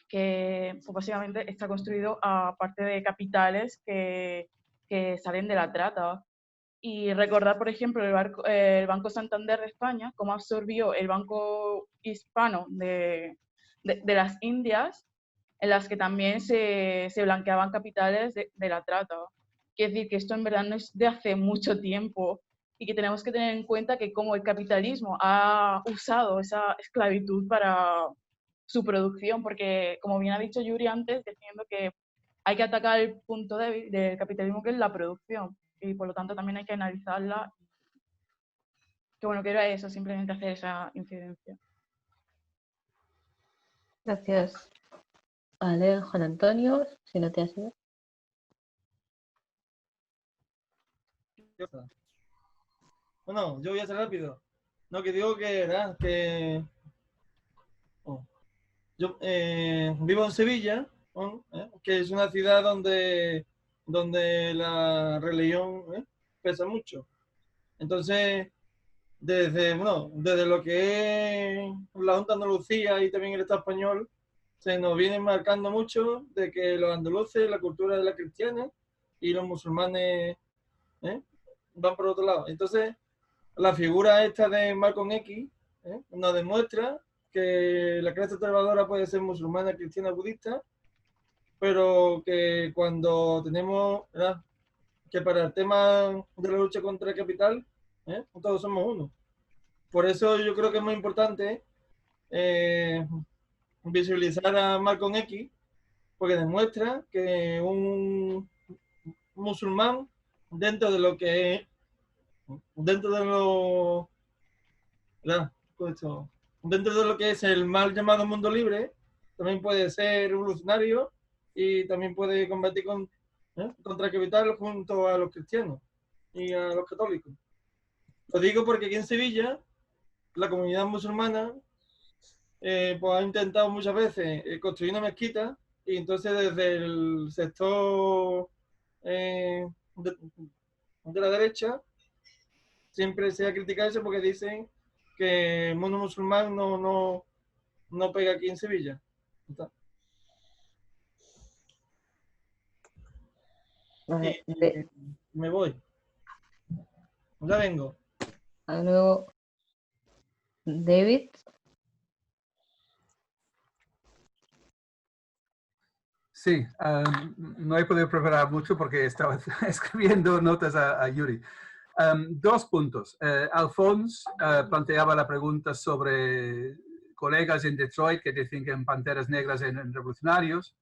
que pues, básicamente está construido a parte de capitales que que salen de la trata. Y recordar, por ejemplo, el Banco Santander de España, cómo absorbió el Banco Hispano de las Indias, en las que también se blanqueaban capitales de la trata. Quiere decir que esto en verdad no es de hace mucho tiempo y que tenemos que tener en cuenta que como el capitalismo ha usado esa esclavitud para su producción, porque como bien ha dicho Yuri antes, diciendo que hay que atacar el punto débil del capitalismo, que es la producción, y por lo tanto también hay que analizarla. Que bueno, que era eso, simplemente hacer esa incidencia. Gracias. Vale, Juan Antonio, si no te has ido. Bueno, yo voy a ser rápido. No, que digo que, ¿verdad? Que yo vivo en Sevilla, que es una ciudad donde la religión pesa mucho. Entonces, desde lo que es la Junta de Andalucía y también el Estado español, se nos viene marcando mucho de que los andaluces, la cultura de la cristiana y los musulmanes van por otro lado. Entonces, la figura esta de Malcolm X nos demuestra que la clase trabajadora puede ser musulmana, cristiana, budista, pero que cuando tenemos, ¿verdad?, que para el tema de la lucha contra el capital, todos somos uno. Por eso yo creo que es muy importante visualizar a Malcolm X, porque demuestra que un musulmán, dentro de lo que es, dentro de lo que es el mal llamado mundo libre, también puede ser revolucionario y también puede combatir contra el capital junto a los cristianos y a los católicos. Lo digo porque aquí en Sevilla la comunidad musulmana pues ha intentado muchas veces construir una mezquita, y entonces desde el sector de la derecha siempre se ha criticado eso porque dicen que el mundo musulmán no pega aquí en Sevilla. Me voy. Ya vengo. Luego, David. Sí, no he podido preparar mucho porque estaba escribiendo notas a Yuri. 2 puntos. Alphonse planteaba la pregunta sobre colegas en Detroit que dicen que en Panteras Negras eran revolucionarios.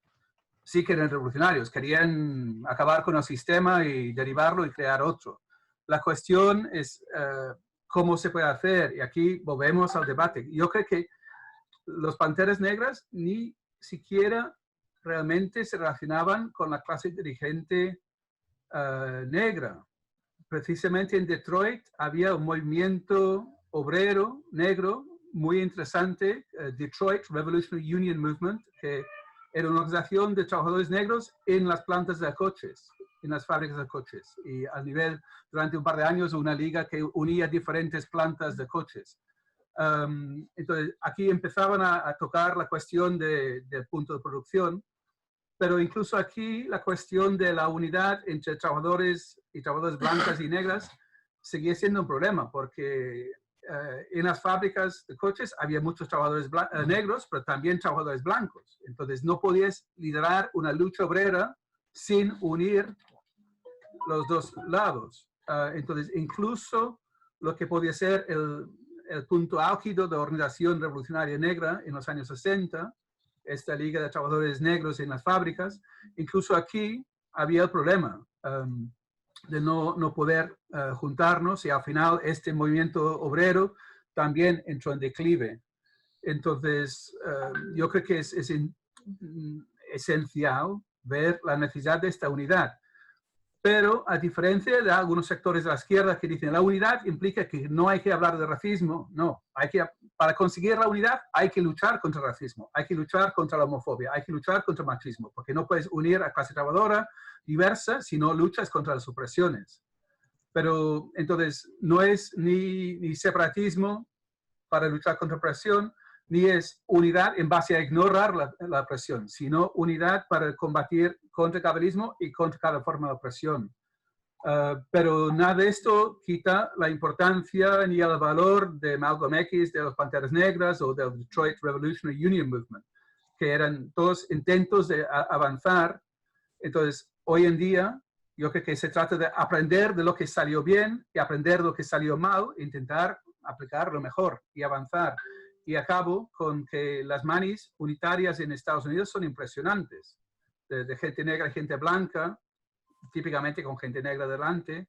Sí que eran revolucionarios, querían acabar con el sistema y derivarlo y crear otro. La cuestión es cómo se puede hacer, y aquí volvemos al debate. Yo creo que los Panteras Negras ni siquiera realmente se relacionaban con la clase dirigente negra. Precisamente en Detroit había un movimiento obrero negro muy interesante, Detroit Revolutionary Union Movement, que era una organización de trabajadores negros en las plantas de coches, en las fábricas de coches. Y a nivel, durante un par de años, una liga que unía diferentes plantas de coches. Entonces, aquí empezaban a tocar la cuestión del punto de producción, pero incluso aquí la cuestión de la unidad entre trabajadores y trabajadoras blancas y negras seguía siendo un problema, porque en las fábricas de coches había muchos trabajadores negros, pero también trabajadores blancos. Entonces no podías liderar una lucha obrera sin unir los dos lados. Entonces incluso lo que podía ser el punto álgido de la organización revolucionaria negra en los años 60, esta Liga de Trabajadores Negros en las fábricas, incluso aquí había el problema de no poder juntarnos, y al final este movimiento obrero también entró en declive. Entonces, yo creo que es esencial ver la necesidad de esta unidad. Pero a diferencia de algunos sectores de la izquierda que dicen la unidad implica que no hay que hablar de racismo, no. Para conseguir la unidad hay que luchar contra el racismo, hay que luchar contra la homofobia, hay que luchar contra el machismo, porque no puedes unir a clase trabajadora diversa si no luchas contra las opresiones. Pero entonces no es ni separatismo para luchar contra opresión, ni es unidad en base a ignorar la opresión, sino unidad para combatir contra el capitalismo y contra cada forma de opresión. Pero nada de esto quita la importancia ni el valor de Malcolm X, de los Panteras Negras o del Detroit Revolutionary Union Movement, que eran todos intentos de avanzar. Entonces, hoy en día, yo creo que se trata de aprender de lo que salió bien y aprender de lo que salió mal, e intentar aplicar lo mejor y avanzar. Y acabo con que las manis unitarias en Estados Unidos son impresionantes, de gente negra y gente blanca, típicamente con gente negra delante.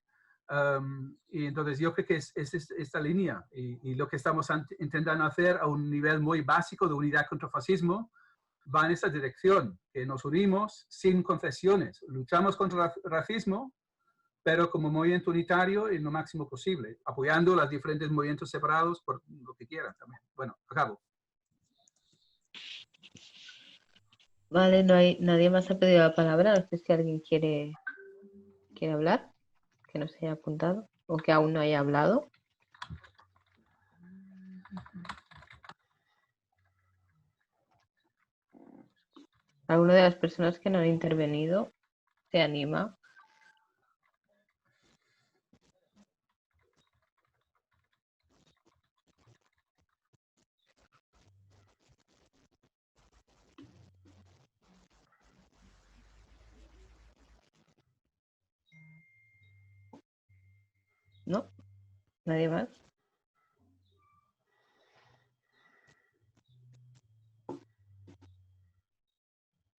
Y entonces yo creo que es esta línea y lo que estamos intentando hacer a un nivel muy básico de unidad contra fascismo va en esta dirección, que nos unimos sin concesiones, luchamos contra el racismo, pero como movimiento unitario en lo máximo posible, apoyando los diferentes movimientos separados por lo que quieran también. Bueno, acabo. Vale, nadie más ha pedido la palabra. No sé si alguien quiere hablar, que no se haya apuntado o que aún no haya hablado. ¿Alguna de las personas que no han intervenido se anima? ¿No? ¿Nadie más?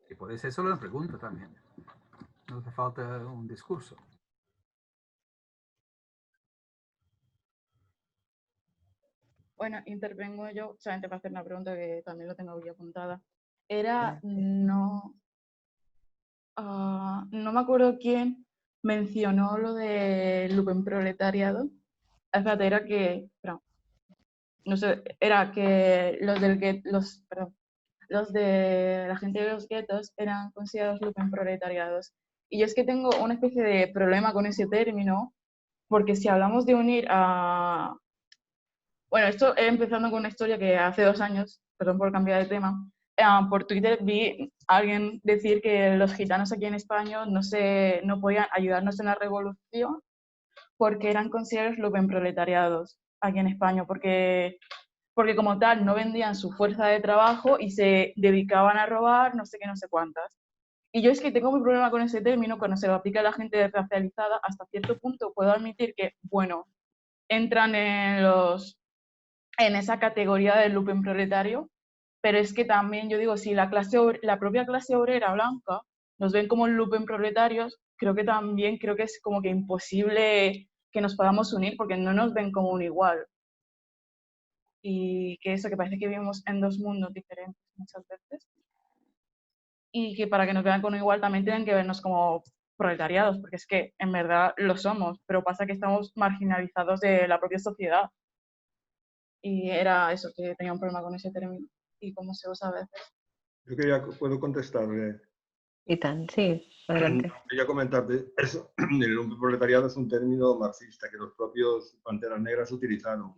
Y puede ser solo una pregunta también. No hace falta un discurso. Bueno, intervengo yo, solamente para hacer una pregunta que también lo tengo aquí apuntada. Era, no me acuerdo quién mencionó lo de lumpenproletariado. Espérate, era que, perdón, no sé, era que los de la gente de los guetos eran considerados lumpenproletariados. Y yo es que tengo una especie de problema con ese término, porque si hablamos de unir a... Bueno, esto empezando con una historia que hace 2 años, perdón por cambiar de tema, por Twitter vi a alguien decir que los gitanos aquí en España no podían ayudarnos en la revolución porque eran considerados lumpenproletariados aquí en España, porque como tal no vendían su fuerza de trabajo y se dedicaban a robar no sé qué, no sé cuántas. Y yo es que tengo un problema con ese término cuando se lo aplica a la gente racializada. Hasta cierto punto puedo admitir que, bueno, entran en esa categoría del lumpenproletario, pero es que también yo digo, si la propia clase obrera blanca nos ven como lumpenproletarios, creo que es como que imposible que nos podamos unir porque no nos ven como un igual. Y que eso, que parece que vivimos en 2 mundos diferentes muchas veces. Y que para que nos vean como igual también tienen que vernos como proletariados, porque es que en verdad lo somos, pero pasa que estamos marginalizados de la propia sociedad. Y era eso, que tenía un problema con ese término y cómo se usa a veces. Yo puedo contestarle. Y tan, sí, adelante. Quería comentarte, el lumpenproletariado es un término marxista que los propios Panteras Negras utilizaron.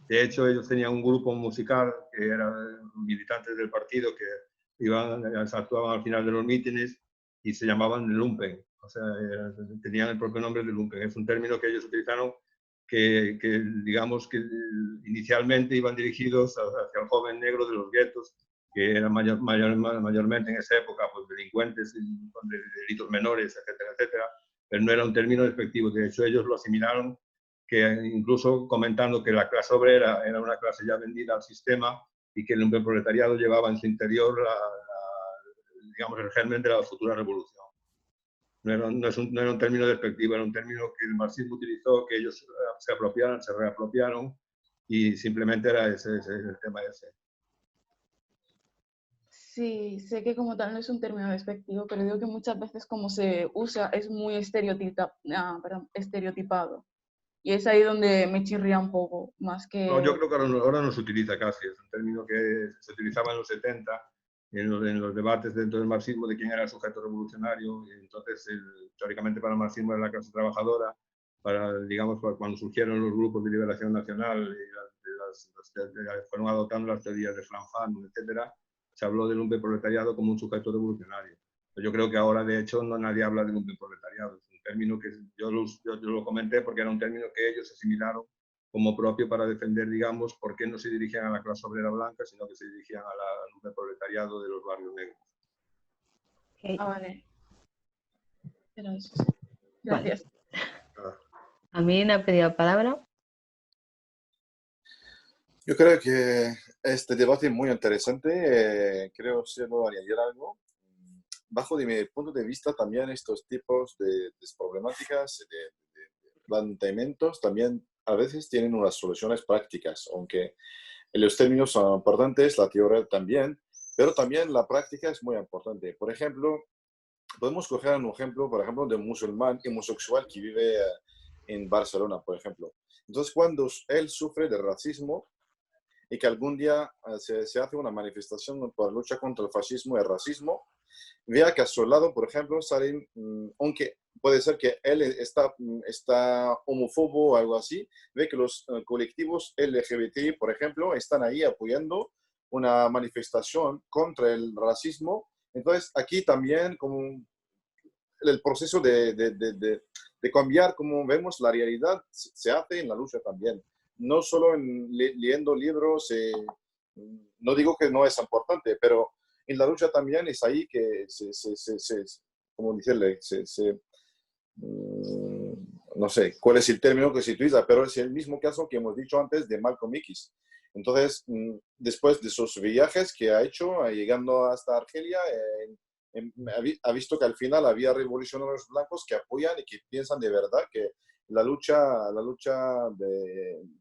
De hecho, ellos tenían un grupo musical que eran militantes del partido que actuaban al final de los mítines y se llamaban lumpen. O sea, tenían el propio nombre de lumpen. Es un término que ellos utilizaron que digamos que inicialmente iban dirigidos hacia el joven negro de los guetos, que eran mayormente en esa época pues, delincuentes de delitos menores, etcétera, etcétera, pero no era un término despectivo. De hecho, ellos lo asimilaron, que incluso comentando que la clase obrera era una clase ya vendida al sistema y que el lumpenproletariado llevaba en su interior digamos, el germen de la futura revolución. No era un término despectivo, era un término que el marxismo utilizó, que ellos se apropiaron, se reapropiaron y simplemente era el tema ese. Sí, sé que como tal no es un término despectivo, pero digo que muchas veces como se usa es muy estereotipado. Y es ahí donde me chirría un poco, más que... No, yo creo que ahora no se utiliza casi, es un término que se utilizaba en los 70, en los debates dentro del marxismo de quién era el sujeto revolucionario, y entonces teóricamente para el marxismo era la clase trabajadora, digamos, cuando surgieron los grupos de liberación nacional y fueron adoptando las teorías de Fanon, etcétera, se habló del lumpenproletariado como un sujeto revolucionario. Yo creo que ahora, de hecho, no nadie habla del lumpenproletariado, es un término que yo lo comenté porque era un término que ellos asimilaron como propio para defender, digamos, por qué no se dirigían a la clase obrera blanca, sino que se dirigían al proletariado de los barrios negros. Okay. Vale. Gracias. Amin ha pedido palabra. Yo creo que este debate es muy interesante. Creo solo añadir algo. Bajo de mi punto de vista, también estos tipos de problemáticas, de planteamientos, también a veces tienen unas soluciones prácticas, aunque los términos son importantes, la teoría también, pero también la práctica es muy importante. Por ejemplo, podemos coger un ejemplo, por ejemplo, de un musulmán homosexual que vive en Barcelona, por ejemplo. Entonces, cuando él sufre de racismo y que algún día se hace una manifestación por lucha contra el fascismo y el racismo, vea que a su lado, por ejemplo, salen, aunque puede ser que él está homófobo o algo así, ve que los colectivos LGBTI, por ejemplo, están ahí apoyando una manifestación contra el racismo. Entonces, aquí también como el proceso de cambiar como vemos la realidad se hace en la lucha también. No solo leyendo libros, no digo que no es importante, pero en la lucha también es ahí que como decirle, no sé cuál es el término que se utiliza, pero es el mismo caso que hemos dicho antes de Malcolm X. Entonces, después de sus viajes que ha hecho, llegando hasta Argelia, ha visto que al final había revolucionarios blancos que apoyan y que piensan de verdad que la lucha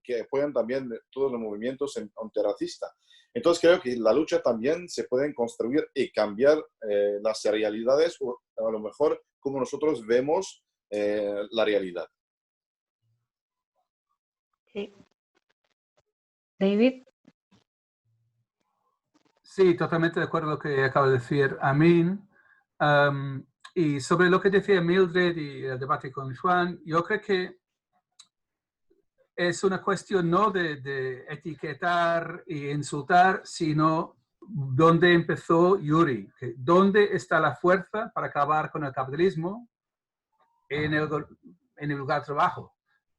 que apoyan también todos los movimientos antirracistas. Entonces creo que la lucha también se pueden construir y cambiar las realidades, o a lo mejor como nosotros vemos la realidad. Okay. David. Sí, totalmente de acuerdo con lo que acaba de decir Amin. Y sobre lo que decía Mildred y el debate con Juan, yo creo que es una cuestión no de etiquetar e insultar, sino dónde empezó Yuri. ¿Dónde está la fuerza para acabar con el capitalismo en el lugar de trabajo?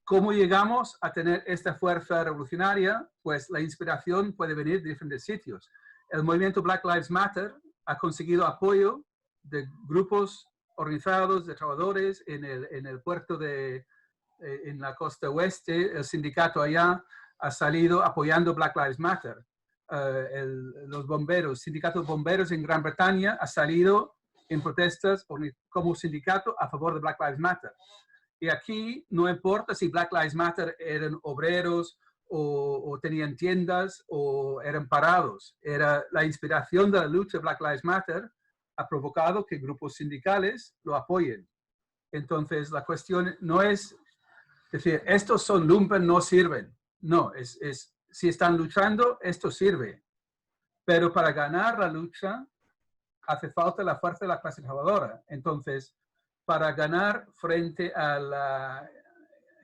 ¿Cómo llegamos a tener esta fuerza revolucionaria? Pues la inspiración puede venir de diferentes sitios. El movimiento Black Lives Matter ha conseguido apoyo de grupos organizados de trabajadores en el puerto en la costa oeste. El sindicato allá ha salido apoyando Black Lives Matter. Los bomberos, sindicato de bomberos en Gran Bretaña ha salido en protestas como sindicato a favor de Black Lives Matter. Y aquí no importa si Black Lives Matter eran obreros o tenían tiendas o eran parados. La inspiración de la lucha de Black Lives Matter ha provocado que grupos sindicales lo apoyen. Entonces, la cuestión no es decir, estos son lumpen, no sirven. No, si están luchando, esto sirve. Pero para ganar la lucha, hace falta la fuerza de la clase trabajadora. Entonces, para ganar frente a la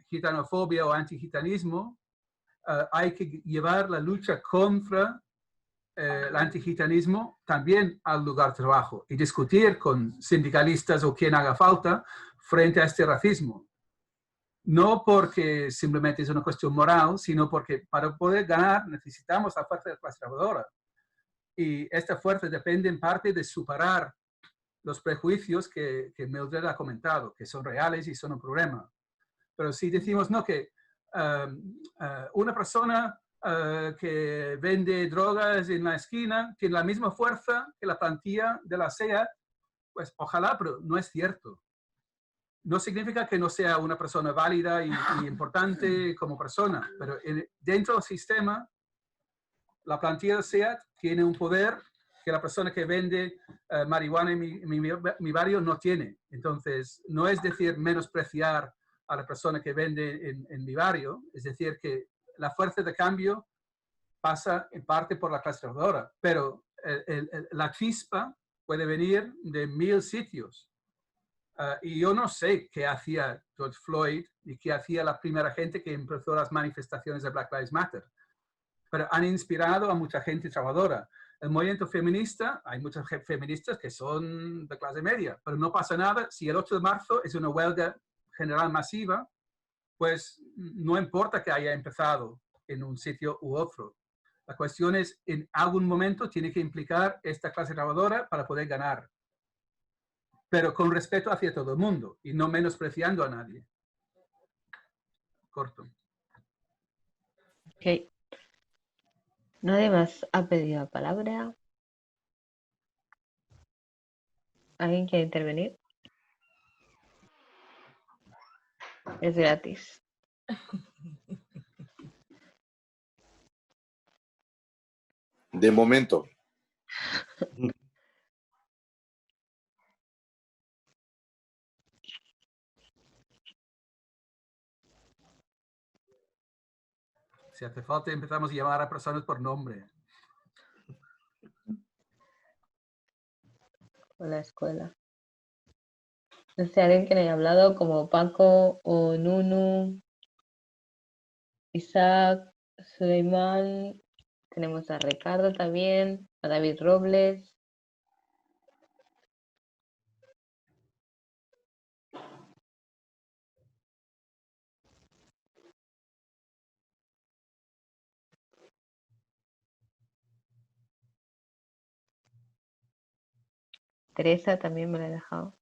gitanofobia o antigitanismo, hay que llevar la lucha contra el antigitanismo también al lugar de trabajo y discutir con sindicalistas o quien haga falta frente a este racismo. No porque simplemente es una cuestión moral, sino porque para poder ganar necesitamos la fuerza de la clase trabajadora. Y esta fuerza depende en parte de superar los prejuicios que Mildred ha comentado, que son reales y son un problema. Pero si decimos, no, que una persona que vende drogas en la esquina tiene la misma fuerza que la plantilla de la SEAT, pues ojalá, pero no es cierto. No significa que no sea una persona válida y importante como persona, pero dentro del sistema, la plantilla de SEAT tiene un poder que la persona que vende marihuana en mi barrio no tiene. Entonces, no es decir menospreciar a la persona que vende en mi barrio, es decir, que la fuerza de cambio pasa en parte por la clase trabajadora, pero la chispa puede venir de 1000 sitios. Y yo no sé qué hacía George Floyd y qué hacía la primera gente que empezó las manifestaciones de Black Lives Matter, pero han inspirado a mucha gente trabajadora. el movimiento feminista, hay muchas feministas que son de clase media, pero no pasa nada si el 8 de marzo es una huelga general masiva, pues no importa que haya empezado en un sitio u otro. La cuestión es, en algún momento tiene que implicar esta clase trabajadora para poder ganar, pero con respeto hacia todo el mundo y no menospreciando a nadie. Corto. Ok. Nadie más ha pedido la palabra. ¿Alguien quiere intervenir? Es gratis. De momento. Si hace falta, empezamos a llamar a personas por nombre. O la escuela. No sé, alguien que le haya hablado como Paco o Nunu, Isaac, Suleiman. Tenemos a Ricardo también, a David Robles. Teresa también me la he dejado.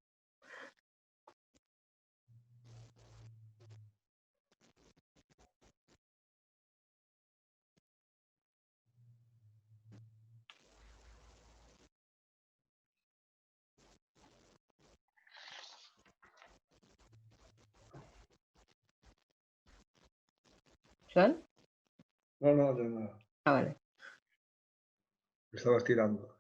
¿Joan? No, de nada. Ah, vale. Me estaba estirando.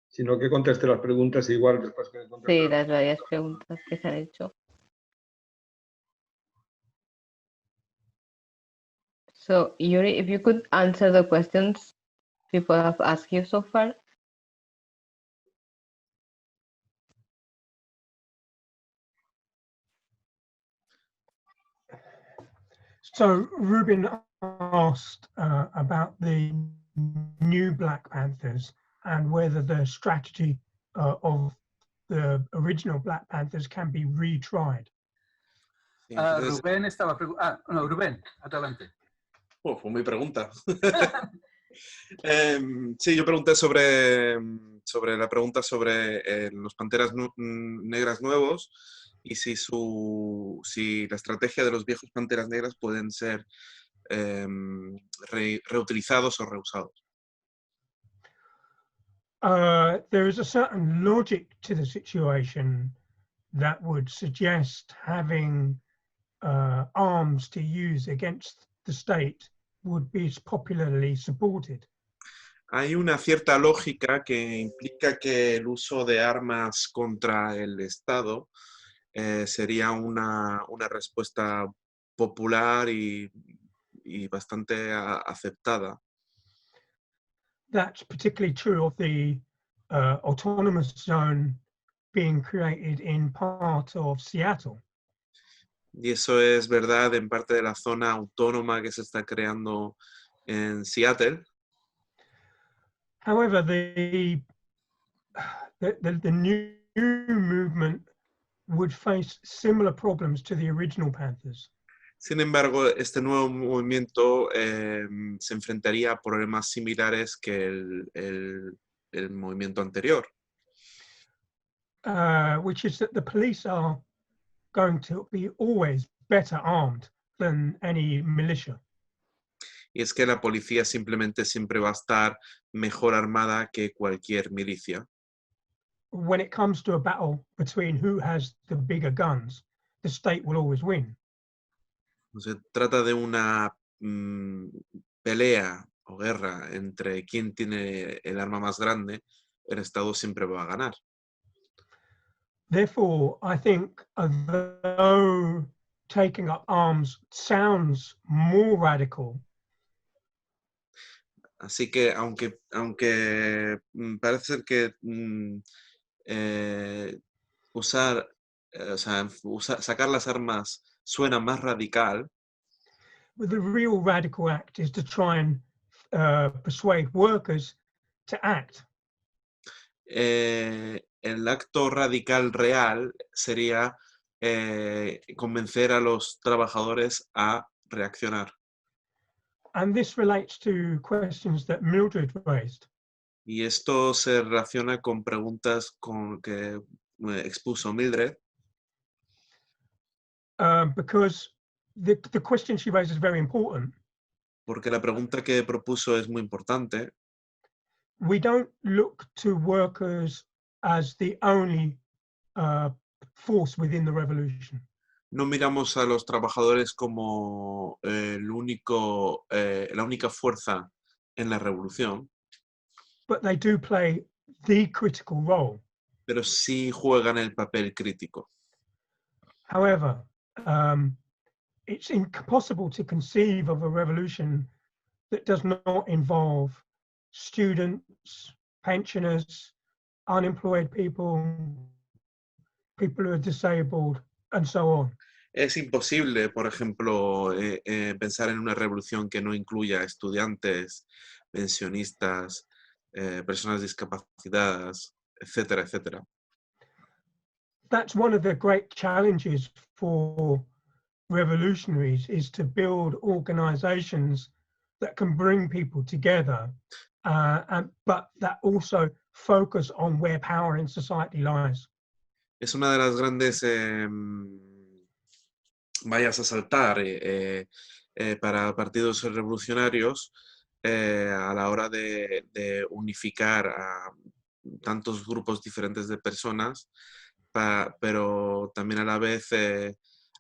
Sino que conteste las preguntas igual después que conteste. Sí, las varias preguntas que se han hecho. So, Yuri, if you could answer the questions people have asked you so far. So Ruben asked about the new Black Panthers and whether the strategy of the original Black Panthers can be retried. Sí, entonces, Rubén estaba preguntando. No, Rubén, adelante. fue mi pregunta. Sí, yo pregunté sobre la pregunta sobre los Panteras Negras nuevos y si la estrategia de los viejos Panteras Negras pueden ser reutilizados o reusados. There is a certain logic to the situation that would suggest having arms to use against the state would be popularly supported. Hay una cierta lógica que implica que el uso de armas contra el Estado sería una respuesta popular y bastante aceptada. That's particularly true of the autonomous zone being created in part of Seattle. Y eso es verdad en parte de la zona autónoma que se está creando en Seattle. However, the new movement would face similar problems to the original Panthers. Sin embargo, este nuevo movimiento se enfrentaría a problemas similares que el movimiento anterior. Which is that the police are going to be always better armed than any militia. Y es que la policía simplemente siempre va a estar mejor armada que cualquier milicia. When it comes to a battle between who has the bigger guns, the state will always win. Se trata de una pelea o guerra entre quién tiene el arma más grande, el Estado siempre va a ganar. Therefore, I think although taking up arms sounds more radical, así que aunque parece que sacar las armas suena más radical, But the real radical act is to try and persuade workers to act. El acto radical real sería convencer a los trabajadores a reaccionar. And this relates to questions that Mildred raised. Y esto se relaciona con preguntas que expuso Mildred. Because the question she raised is very important. Porque la pregunta que propuso es muy importante. We don't look to workers as the only force within the revolution. No miramos a los trabajadores como la única fuerza en la revolución. But they do play the critical role. Pero sí juegan el papel crítico. However, it's impossible to conceive of a revolution that does not involve students, pensioners, unemployed people, people who are disabled, and so on. Es imposible, por ejemplo, pensar en una revolución que no incluya estudiantes, pensionistas, personas discapacitadas, etcétera, etcétera. That's one of the great challenges for revolutionaries, is to build organizations that can bring people together, but that also focus on where power in society lies. Es una de las grandes vallas a saltar para partidos revolucionarios a la hora de unificar a tantos grupos diferentes de personas, pero también a la vez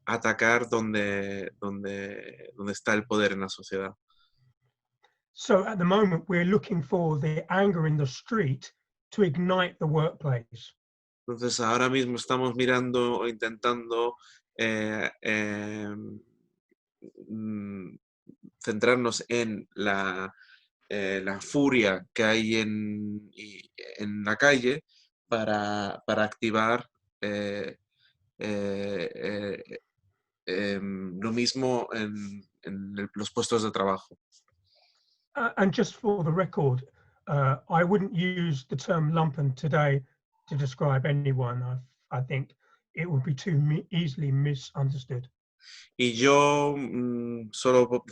atacar donde está el poder en la sociedad. So at the moment we're looking for the anger in the street to ignite the workplace. Entonces ahora mismo estamos mirando o intentando centrarnos en la furia que hay en la calle para activar lo mismo en los puestos de trabajo. And just for the record, I wouldn't use the term lumpen today to describe anyone. I think it would be too easily misunderstood. Y yo, solo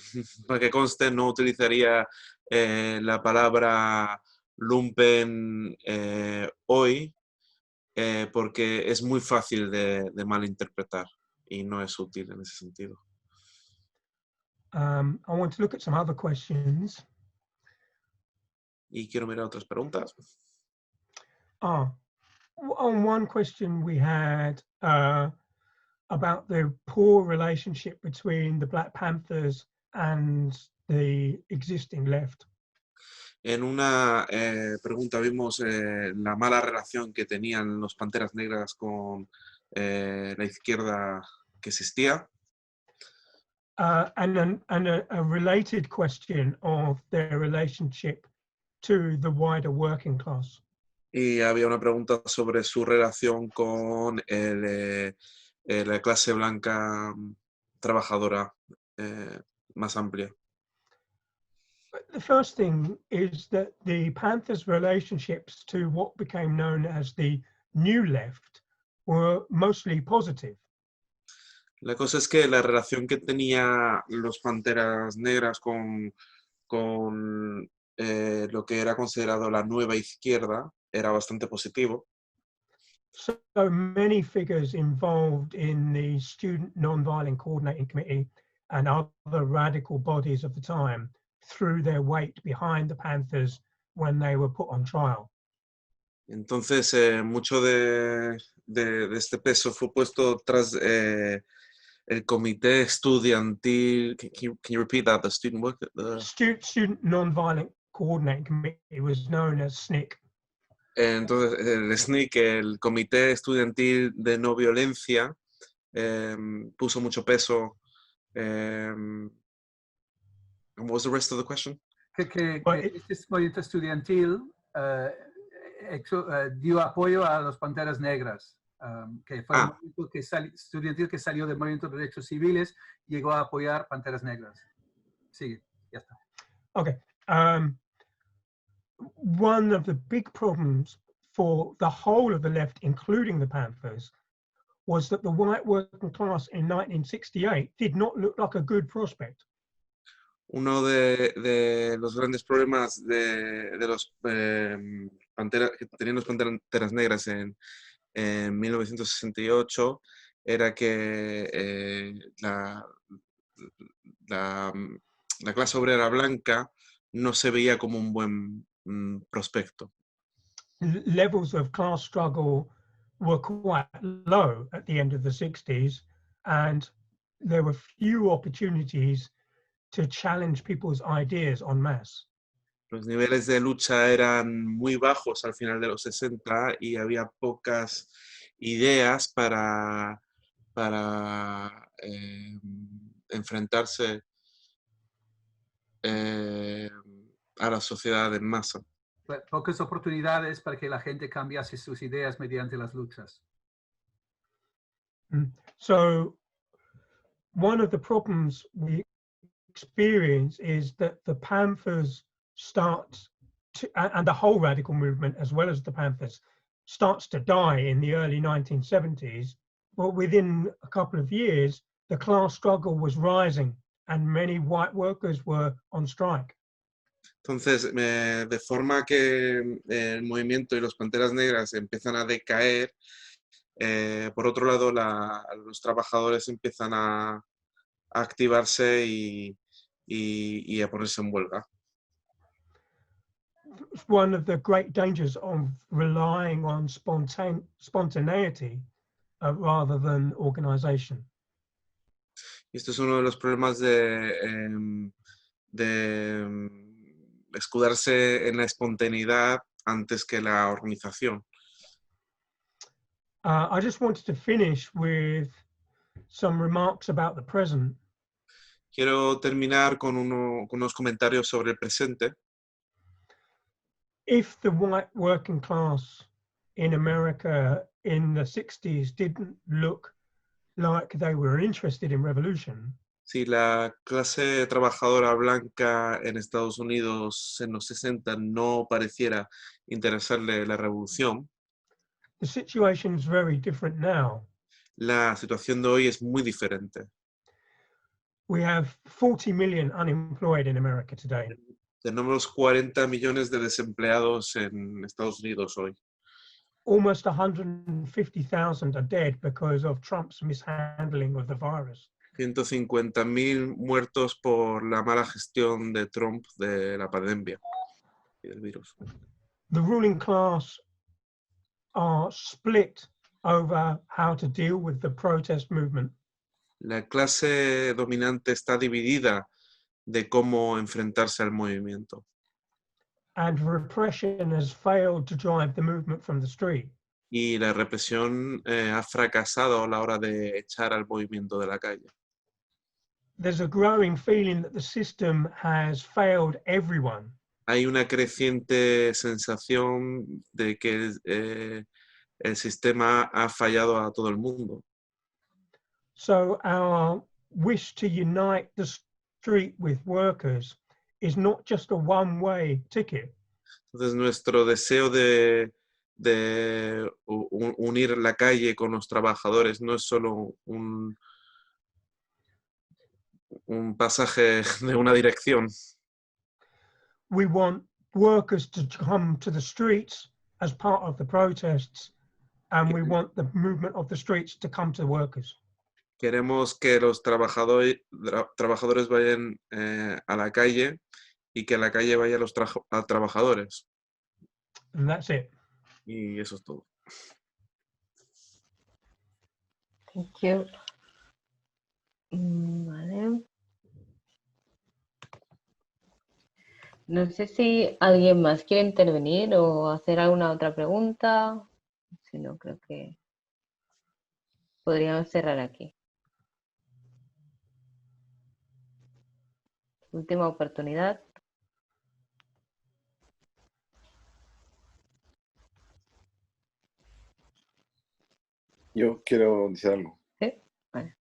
para que conste, no utilizaría la palabra lumpen hoy, porque es muy fácil de malinterpretar y no es útil en ese sentido. I want to look at some other questions. Y quiero mirar otras preguntas. On one question we had about the poor relationship between the Black Panthers and the existing left. En una pregunta vimos la mala relación que tenían los Panteras Negras con la izquierda que existía. And a related question of their relationship to the wider working class. Y había una pregunta sobre su relación con la clase blanca trabajadora más amplia. The first thing is that the Panthers' relationships to what became known as the New Left were mostly positive. La cosa es que la relación que tenía los Panteras Negras con lo que era considerado la nueva izquierda era bastante positivo. So many figures involved in the Student Nonviolent Coordinating Committee and other radical bodies of the time threw their weight behind the Panthers when they were put on trial. Entonces, mucho de este peso fue puesto tras el comité estudiantil. Can you repeat that? The student work? Student Nonviolent Coordinating Committee was known as SNCC. Entonces, el SNCC, el Comité Estudiantil de No Violencia, puso mucho peso. What was the rest of the question? Que este movimiento estudiantil dio apoyo a los Panteras Negras, que fue un movimiento estudiantil que salió del movimiento de derechos civiles, llegó a apoyar Panteras Negras. Sigue, ya está. Okay. One of the big problems for the whole of the left, including the Panthers, was that the white working class in 1968 did not look like a good prospect. Uno de los grandes problemas de los que tenían los Panteras Negras en 1968 era que la clase obrera blanca no se veía como un buen prospecto. Levels of class struggle were quite low at the end of the 60s, and there were few opportunities to challenge people's ideas en masse. Los niveles de lucha eran muy bajos al final de los 60 y había pocas ideas para enfrentarse a la sociedad en masa. Pocas oportunidades para que la gente cambiase sus ideas mediante las luchas. So one of the problems we experience is that the Panthers and the whole radical movement, as well as the Panthers, starts to die in the early 1970s, but within a couple of years, the class struggle was rising and many white workers were on strike. Entonces, de forma que el movimiento y los Panteras Negras empiezan a decaer, por otro lado, los trabajadores empiezan a activarse y a ponerse en huelga. One of the great dangers of relying on spontaneity rather than organization. Y esto es uno de los problemas de escudarse en la espontaneidad antes que la organización. I just wanted to finish with some remarks about the present. Quiero terminar con unos comentarios sobre el presente. If the white working class in America in the 60s didn't look like they were interested in revolution, si la clase trabajadora blanca en Estados Unidos en los 60 no pareciera interesarle la revolución, the situation is very different now. La situación de hoy es muy diferente. We have 40 million unemployed in America today. Tenemos 40 millones de desempleados en Estados Unidos hoy. Almost 150,000 are dead because of Trump's mishandling of the virus. 150.000 muertos por la mala gestión de Trump de la pandemia y del virus. The ruling class are split over how to deal with the protest movement. La clase dominante está dividida de cómo enfrentarse al movimiento. And repression has failed to drive the movement from the street. Y la represión ha fracasado a la hora de echar al movimiento de la calle. There's a growing feeling that the system has failed everyone. Hay una creciente sensación de que el sistema ha fallado a todo el mundo. So our wish to unite the street with workers is not just a one-way ticket. Entonces nuestro deseo de unir la calle con los trabajadores no es solo un pasaje de una dirección. We want workers to come to the streets as part of the protests, and we want the movement of the streets to come to workers. Queremos que los trabajadores vayan a la calle y que la calle vaya a trabajadores. And that's it. Y eso es todo. Thank you. Vale. No sé si alguien más quiere intervenir o hacer alguna otra pregunta. Si no, creo que podríamos cerrar aquí. Última oportunidad. Yo quiero decir algo. ¿Sí? Vale.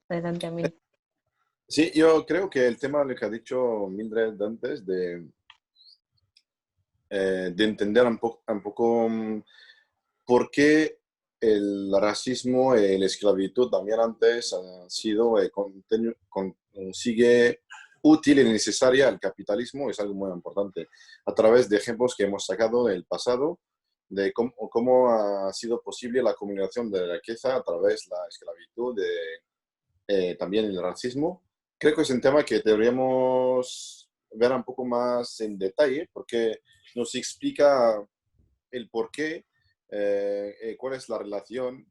Adelante, Amil. Sí, yo creo que el tema de lo que ha dicho Mildred antes, de entender un poco por qué el racismo y la esclavitud también antes han sido, sigue útil y necesaria al capitalismo, es algo muy importante. A través de ejemplos que hemos sacado del pasado, de cómo ha sido posible la acumulación de riqueza a través de la esclavitud, también el racismo. Creo que es un tema que deberíamos ver un poco más en detalle, porque nos explica el por qué, cuál es la relación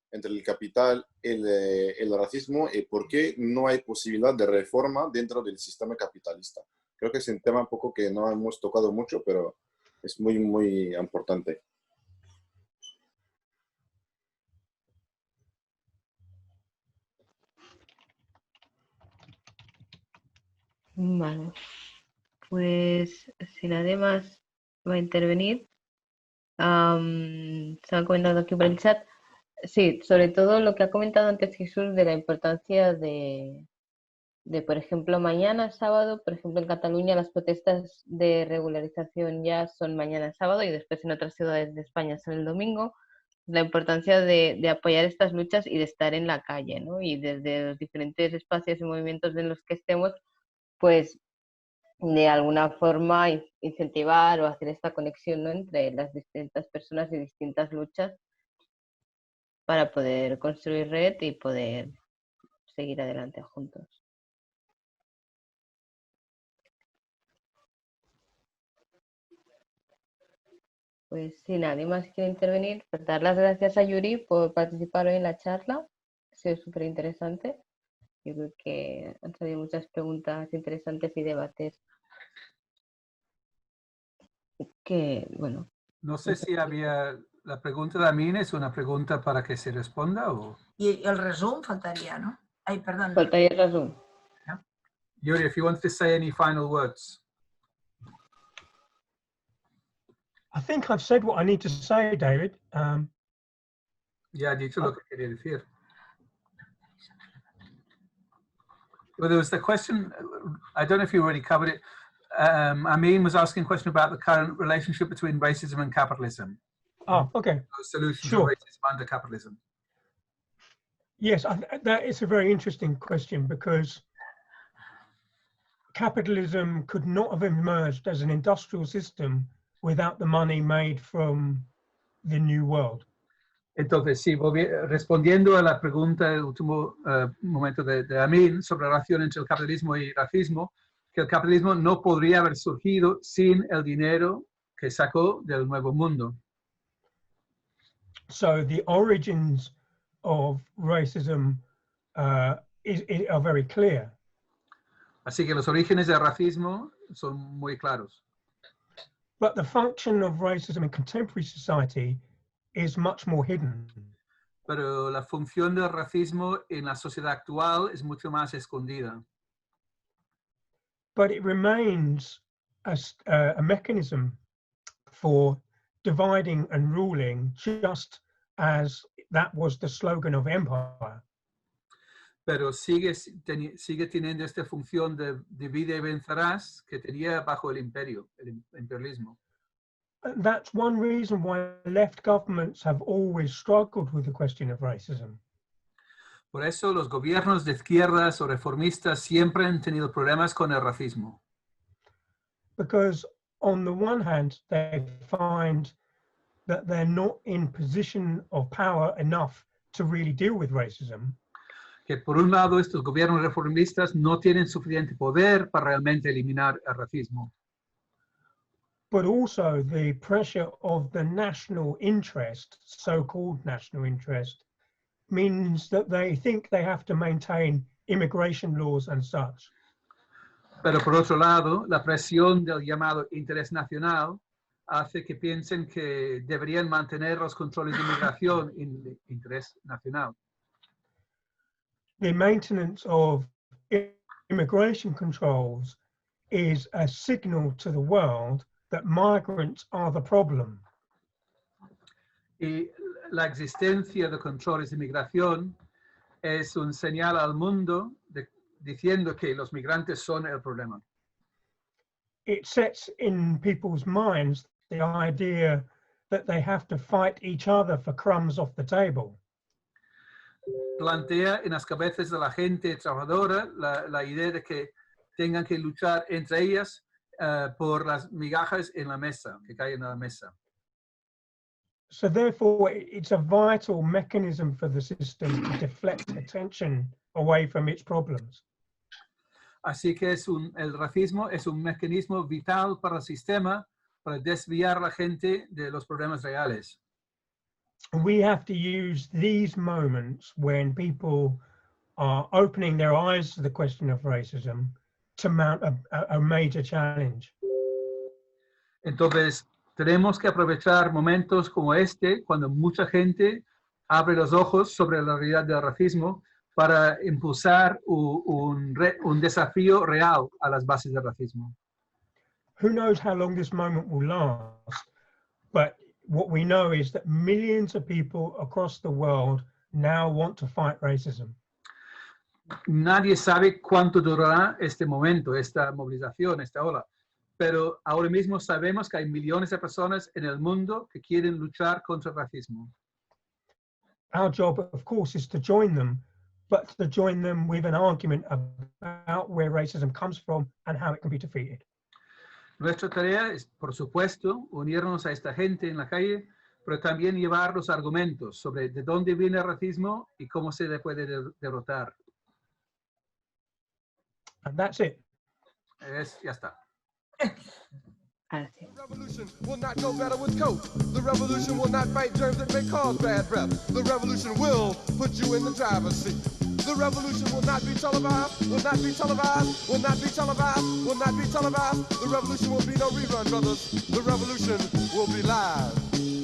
entre el capital y el racismo y por qué no hay posibilidad de reforma dentro del sistema capitalista. Creo que es un tema un poco que no hemos tocado mucho, pero es muy, muy importante. Vale, pues si nadie más va a intervenir, se han comentado aquí por el chat. Sí, sobre todo lo que ha comentado antes Jesús de la importancia de, por ejemplo, mañana sábado, por ejemplo, en Cataluña las protestas de regularización ya son mañana sábado y después en otras ciudades de España son el domingo. La importancia de apoyar estas luchas y de estar en la calle, ¿no? Y desde los diferentes espacios y movimientos en los que estemos, pues de alguna forma incentivar o hacer esta conexión, ¿no? Entre las distintas personas y distintas luchas para poder construir red y poder seguir adelante juntos. Pues si nadie más quiere intervenir, pues dar las gracias a Yuri por participar hoy en la charla. Ha sido súper interesante. Yo creo que han salido muchas preguntas interesantes y debates que, bueno. No sé si había... La pregunta de Amin es una pregunta para que se responda o... Y el resum faltaría, ¿no? Ay, perdón. Faltaría el resum. Yeah. Yuri, if you want to say any final words. I think I've said what I need to say, David. Ya ha dicho lo que quería decir. Well, there was the question, I don't know if you already covered it. Amin was asking a question about the current relationship between racism and capitalism. Oh, okay. Solutions Sure. to racism under capitalism. Yes, that is a very interesting question because capitalism could not have emerged as an industrial system without the money made from the New World. Entonces, sí, respondiendo a la pregunta del último momento de Amin sobre la relación entre el capitalismo y el racismo, que el capitalismo no podría haber surgido sin el dinero que sacó del Nuevo Mundo. So the origins of racism are very clear. Así que los orígenes del racismo son muy claros. But the function of racism in contemporary society is much more hidden. Pero la función del racismo en la sociedad actual es mucho más escondida. But it remains a mechanism for dividing and ruling, just as that was the slogan of empire. Pero sigue teniendo esta función de divide y vencerás que tenía bajo el imperio, el imperialismo. That's one reason why left governments have always struggled with the question of racism. Por eso los gobiernos de izquierdas o reformistas siempre han tenido problemas con el racismo. Because on the one hand, they find that they're not in position of power enough to really deal with racism. Que por un lado estos gobiernos reformistas no tienen suficiente poder para realmente eliminar el racismo. But also the pressure of the national interest, so-called national interest, means that they think they have to maintain immigration laws and such. Pero por otro lado, la presión del llamado interés nacional hace que piensen que deberían mantener los controles de inmigración en interés nacional. The maintenance of immigration controls is a signal to the world that migrants are the problem. Y la existencia de controles de inmigración es un señal al mundo de diciendo que los migrantes son el problema. It sets in people's minds the idea that they have to fight each other for crumbs off the table. Plantea en las cabezas de la gente trabajadora la idea de que tengan que luchar entre ellas por las migajas en la mesa, que caen en la mesa. So therefore, it's a vital mechanism for the system to deflect attention away from its problems. Así que el racismo es un mecanismo vital para el sistema para desviar a la gente de los problemas reales. We have to use these moments when people are opening their eyes to the question of racism to mount a major challenge. Entonces, tenemos que aprovechar momentos como este, cuando mucha gente abre los ojos sobre la realidad del racismo, para impulsar un desafío real a las bases del racismo. Who knows how long this moment will last, but what we know is that millions of people across the world now want to fight racism. Nadie sabe cuánto durará este momento, esta movilización, esta ola, pero ahora mismo sabemos que hay millones de personas en el mundo que quieren luchar contra el racismo. Our job, of course, is to join them, but to join them with an argument about where racism comes from and how it can be defeated. Nuestra tarea es, por supuesto, unirnos a esta gente en la calle, pero también llevar los argumentos sobre de dónde viene el racismo y cómo se le puede derrotar. And that's it. Ya está. Así. The revolution will not go better with coke. The revolution will not fight germs that may cause bad breath. The revolution will put you in the driver's seat. The revolution will not be televised, will not be televised, will not be televised, will not be televised. The revolution will be no rerun, brothers. The revolution will be live.